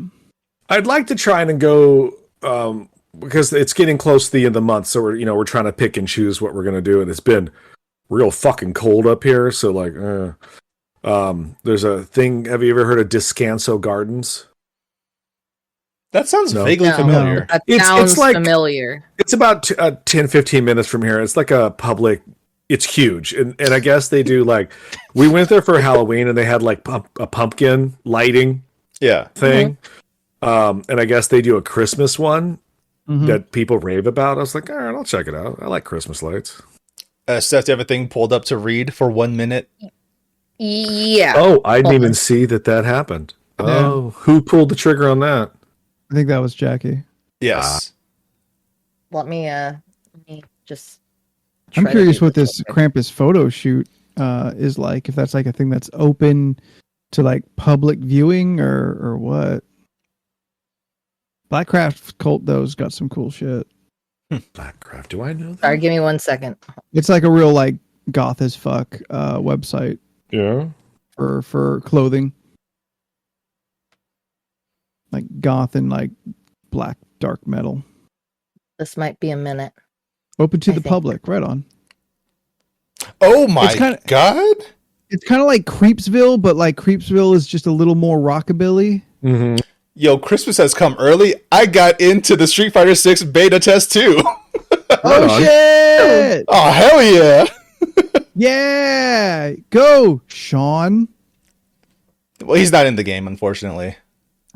I'd like to try and go because it's getting close to the end of the month, so we're trying to pick and choose what we're going to do, and it's been real fucking cold up here. So like, there's a thing. Have you ever heard of Descanso Gardens? That sounds No. vaguely No. familiar. That It's sounds like- familiar. It's about 10-15 minutes from here. It's like a public. It's huge, and I guess they do like we went there for Halloween, and they had like a pumpkin lighting Yeah. thing, and I guess they do a Christmas one Mhm. that people rave about. I was like, all right, I'll check it out. I like Christmas lights. Steph, do you have a thing pulled up to read for 1 minute? Yeah. Oh, I didn't Hold even on. see that happened. Yeah. Oh, who pulled the trigger on that? I think that was Jackie. Yes. Let me just. I'm try to curious do what this real quick. Krampus photo shoot is like. If that's like a thing that's open to like public viewing or what. Blackcraft Cult though's got some cool shit. Blackcraft. Do I know that? Sorry, give me 1 second. It's like a real like goth as fuck website Yeah. for clothing. Like goth and like black dark metal. This might be a minute. Open to I the think. public, right on. Oh my kinda- god! It's kind of like Creepsville, but like Creepsville is just a little more rockabilly. Mm-hmm. Yo, Christmas has come early. I got into the Street Fighter 6 beta test too. Oh on. shit! Oh hell yeah! Yeah, go, Sean. Well, he's not in the game, unfortunately.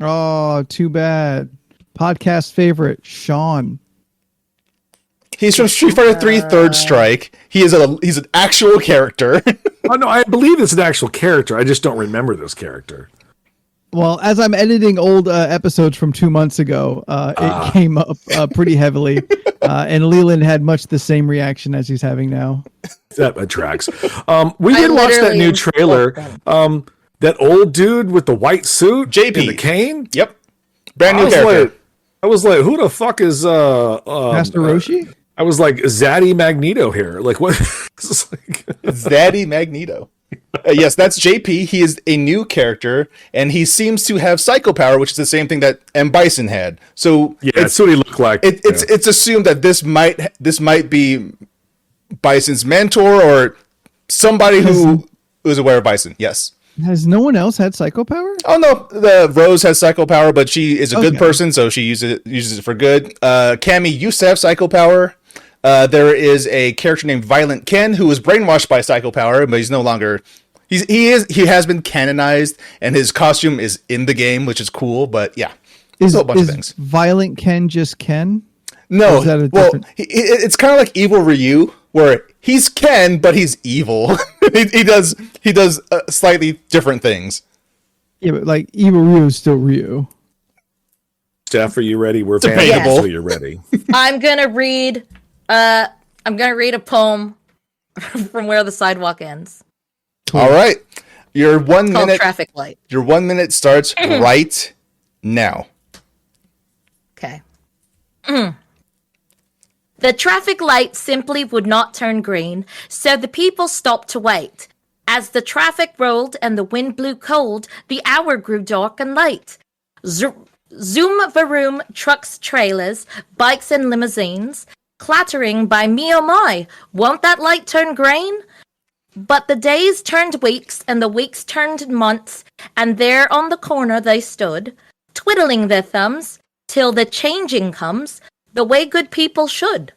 Oh, too bad. Podcast favorite, Sean. He's from Street Fighter 3 Third Strike. He's an actual character. Oh no, I believe it's an actual character. I just don't remember this character. Well, as I'm editing old episodes from 2 months ago, it came up pretty heavily, and Leland had much the same reaction as he's having now. That tracks. We did watch that new trailer. That old dude with the white suit, JP. and the cane. Yep. Brand new character. I was like, who the fuck is Master Roshi? I was like, Zaddy Magneto here. Like what? It's like- Zaddy Magneto. Yes, that's JP. He is a new character, and he seems to have psycho power, which is the same thing that M. Bison had. So yeah, that's what he looked like. it's assumed that this might be Bison's mentor or somebody who is aware of Bison. Yes. Has no one else had psycho power? Oh no, the Rose has psycho power, but she is a good Okay. person, so she uses it for good. Cammy used to have psycho power. There is a character named Violent Ken who was brainwashed by psycho power, but he's no longer. He has been canonized, and his costume is in the game, which is cool. But yeah, Is, still a bunch of is things. Violent Ken just Ken? No, is that a well, different- it's kind of like Evil Ryu, where he's Ken, but he's evil. he does slightly different things. Yeah, but like Evil Ryu is still Ryu. Steph, are you ready? We're Debatable. fans until you're ready. I'm gonna read a poem from Where the Sidewalk Ends. All right, your one Called minute. Traffic Light. Your 1 minute starts right now. Okay. The traffic light simply would not turn green, so the people stopped to wait. As the traffic rolled and the wind blew cold, the hour grew dark and late. Zoom varoom, trucks, trailers, bikes and limousines, clattering by me oh my, won't that light turn green? But the days turned weeks and the weeks turned months, and there on the corner they stood, twiddling their thumbs, till the changing comes, the way good people should.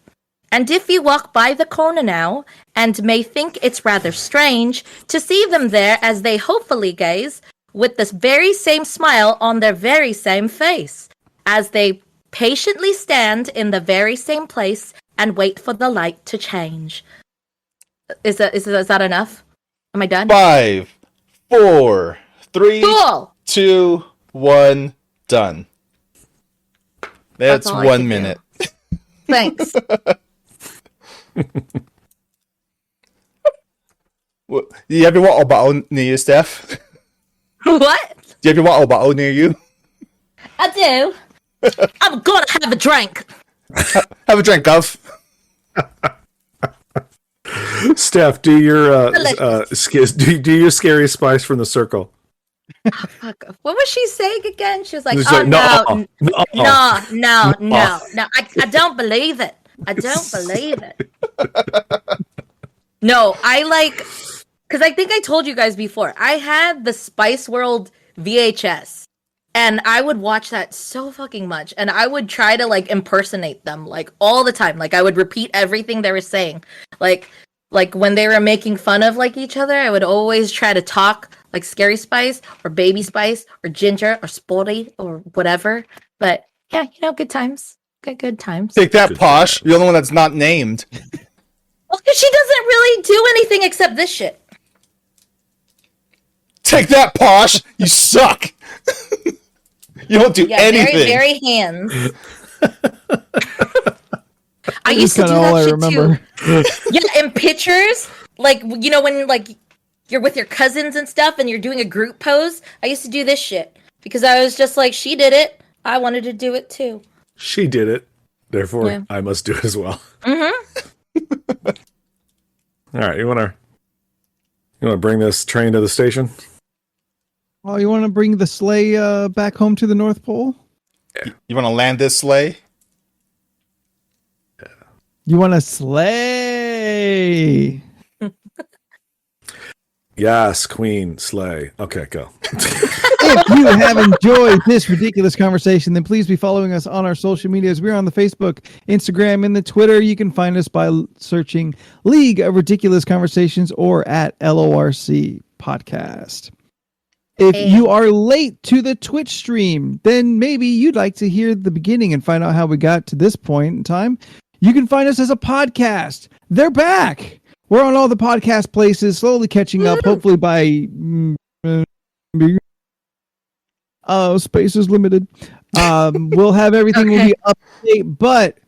And if you walk by the corner now, and may think it's rather strange to see them there as they hopefully gaze, with this very same smile on their very same face, as they patiently stand in the very same place and wait for the light to change. Is that enough? Am I done? 5, 4, 3, Cool! 2, 1, done. That's all I 1 could do. minute. Thanks. Do you have your water bottle near you, Steph? What? Do you have your water bottle near you? I do. I'm gonna have a drink. Have a drink, Gov. Steph, do your do your scary spice from the circle. Fuck. What was she saying again? She was like, It's "Oh like, no, no, no! I don't believe it. I don't believe it." No, I like, because I think I told you guys before. I had the Spice World VHS, and I would watch that so fucking much, and I would try to like impersonate them like all the time. Like I would repeat everything they were saying, like when they were making fun of like each other. I would always try to talk like Scary Spice or Baby Spice or Ginger or Sporty or whatever. But yeah, good times. Good times. Take that, Posh. You're the only one that's not named. Well, 'cause she doesn't really do anything except this shit. Take that, Posh. You suck. You don't do Yeah, anything. very hands. I used to That's do kinda all that I shit remember. too. Yeah, in pictures, like when like you're with your cousins and stuff, and you're doing a group pose. I used to do this shit because I was just like, she did it. I wanted to do it too. She did it. Therefore, Yeah. I must do it as well. Mm-hmm. All right, you wanna bring this train to the station? Oh, you want to bring the sleigh back home to the North Pole? You want to land this sleigh? You want to slay? Yes, Queen Slay. Okay, go. If you have enjoyed this ridiculous conversation, then please be following us on our social medias. We're on the Facebook, Instagram, and the Twitter. You can find us by searching League of Ridiculous Conversations or at LORC Podcast. If you are late to the Twitch stream, then maybe you'd like to hear the beginning and find out how we got to this point in time. You can find us as a podcast. They're back. We're on all the podcast places, slowly catching up, hopefully by... space is limited. We'll have everything will be up to date, but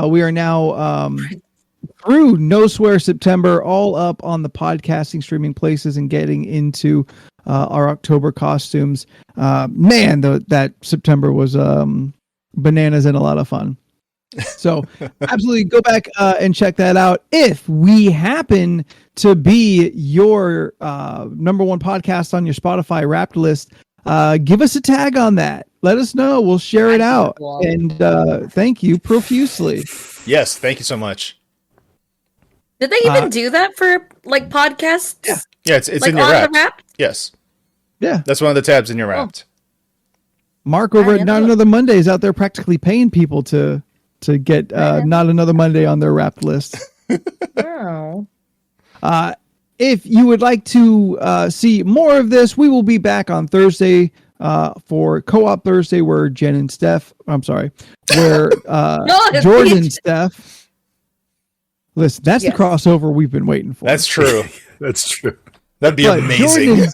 we are now through No Swear September, all up on the podcasting streaming places and getting into our October costumes. Man, that September was bananas and a lot of fun. So absolutely go back and check that out. If we happen to be your number one podcast on your Spotify Wrapped list, give us a tag on that. Let us know. We'll share it out. And thank you profusely. Yes, thank you so much. Did they even do that for like podcasts? Yeah. Yeah, it's Like in your on Wrapped. the Wrapped? Yes, Yeah. that's one of the tabs in your Wrapped. Mark over Alright, at Not Another Monday is out there practically paying people to get Not Another Monday on their Wrapped list. Oh. If you would like to see more of this, we will be back on Thursday for Co-op Thursday, where Jen and Steph, I'm sorry, where Jordan and Steph. Listen, that's the crossover we've been waiting for. That's true. That's true. That'd be But amazing.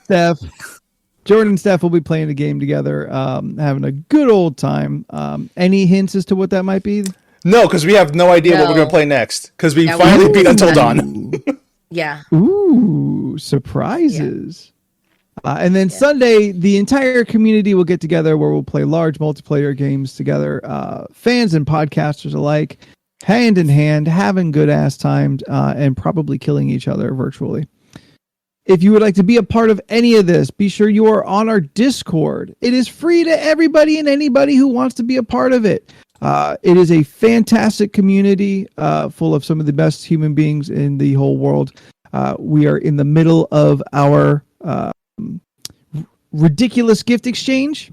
Jordan and Steph will be playing a game together, having a good old time. Any hints as to what that might be? No, because we have no idea what we're going to play next. Because we finally beat Until Dawn. Yeah. Ooh, surprises. And then Sunday, the entire community will get together where we'll play large multiplayer games together. Fans and podcasters alike, hand in hand, having good ass times, and probably killing each other virtually. If you would like to be a part of any of this, be sure you are on our Discord. It is free to everybody and anybody who wants to be a part of it. It is a fantastic community full of some of the best human beings in the whole world. We are in the middle of our ridiculous gift exchange.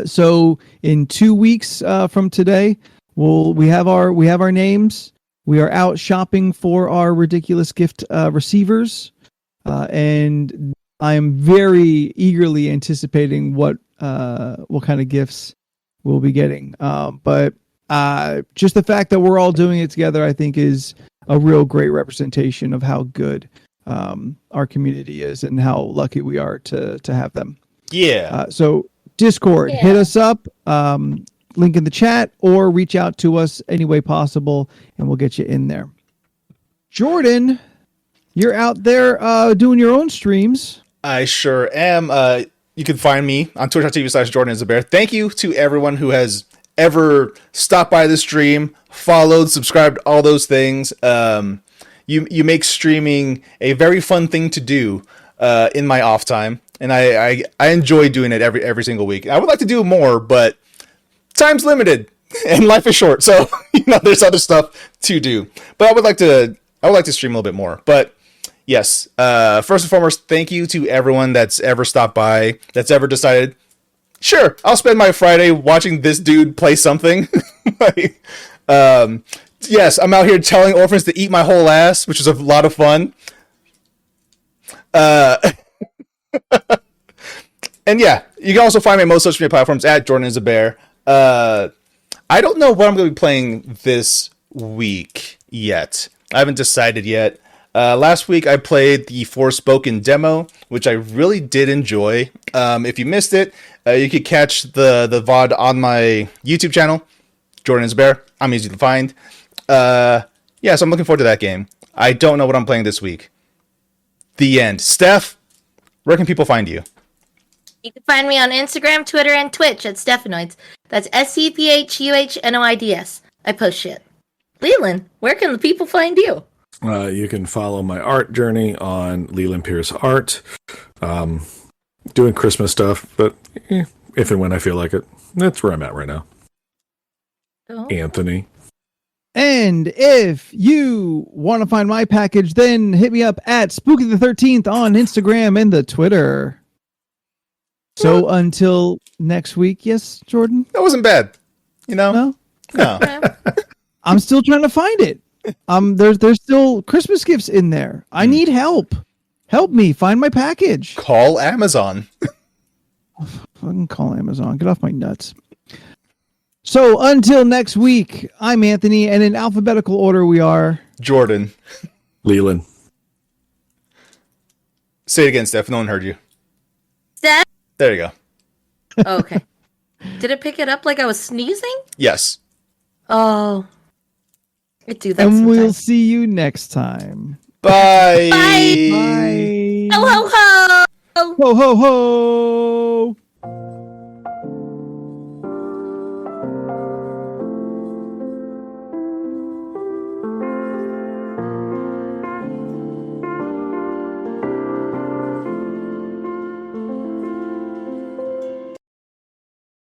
So in 2 weeks from today, we have our names. We are out shopping for our ridiculous gift receivers. And I am very eagerly anticipating what kind of gifts we'll be getting. But just the fact that we're all doing it together, I think, is a real great representation of how good our community is and how lucky we are to have them. Yeah. So Discord, hit us up, link in the chat, or reach out to us any way possible, and we'll get you in there. Jordan, you're out there doing your own streams. I sure am. You can find me on twitch.tv/JordanIsAbear. Thank you to everyone who has ever stopped by the stream, followed, subscribed, all those things. You make streaming a very fun thing to do in my off time, and I enjoy doing it every single week. I would like to do more, but time's limited and life is short, so there's other stuff to do. But I would like to stream a little bit more. But yes, first and foremost, thank you to everyone that's ever stopped by, that's ever decided, sure, I'll spend my Friday watching this dude play something. Yes, I'm out here telling orphans to eat my whole ass, which is a lot of fun. And yeah, you can also find me on most social media platforms at JordanIsAbear. I don't know what I'm going to be playing this week yet. I haven't decided yet. Last week I played the Forspoken demo, which I really did enjoy. If you missed it, you could catch the VOD on my YouTube channel, JordanIsAbear. I'm easy to find. So I'm looking forward to that game. I don't know what I'm playing this week. The end. Steph, where can people find you? You can find me on Instagram, Twitter, and Twitch at Stephanoids. That's SCPHUHNOIDS. I post shit. Leland, where can the people find you? You can follow my art journey on Leland Pierce Art. Doing Christmas stuff, but if and when I feel like it, that's where I'm at right now. Oh. Anthony. And if you want to find my package, then hit me up at Spooky the 13th on Instagram and the Twitter. So until next week, yes, Jordan? That wasn't bad. You know? No? No. I'm still trying to find it. There's still Christmas gifts in there. I need help. Help me find my package. Call Amazon. Fucking call Amazon. Get off my nuts. So until next week, I'm Anthony, and in alphabetical order we are Jordan. Leland. Say it again, Steph. No one heard you. Steph? There you go. Oh, okay. Did it pick it up like I was sneezing? Yes. Oh. I do that and sometimes. we'll see you next time. Bye. Bye. Bye. Ho, ho, ho! Ho, ho, ho.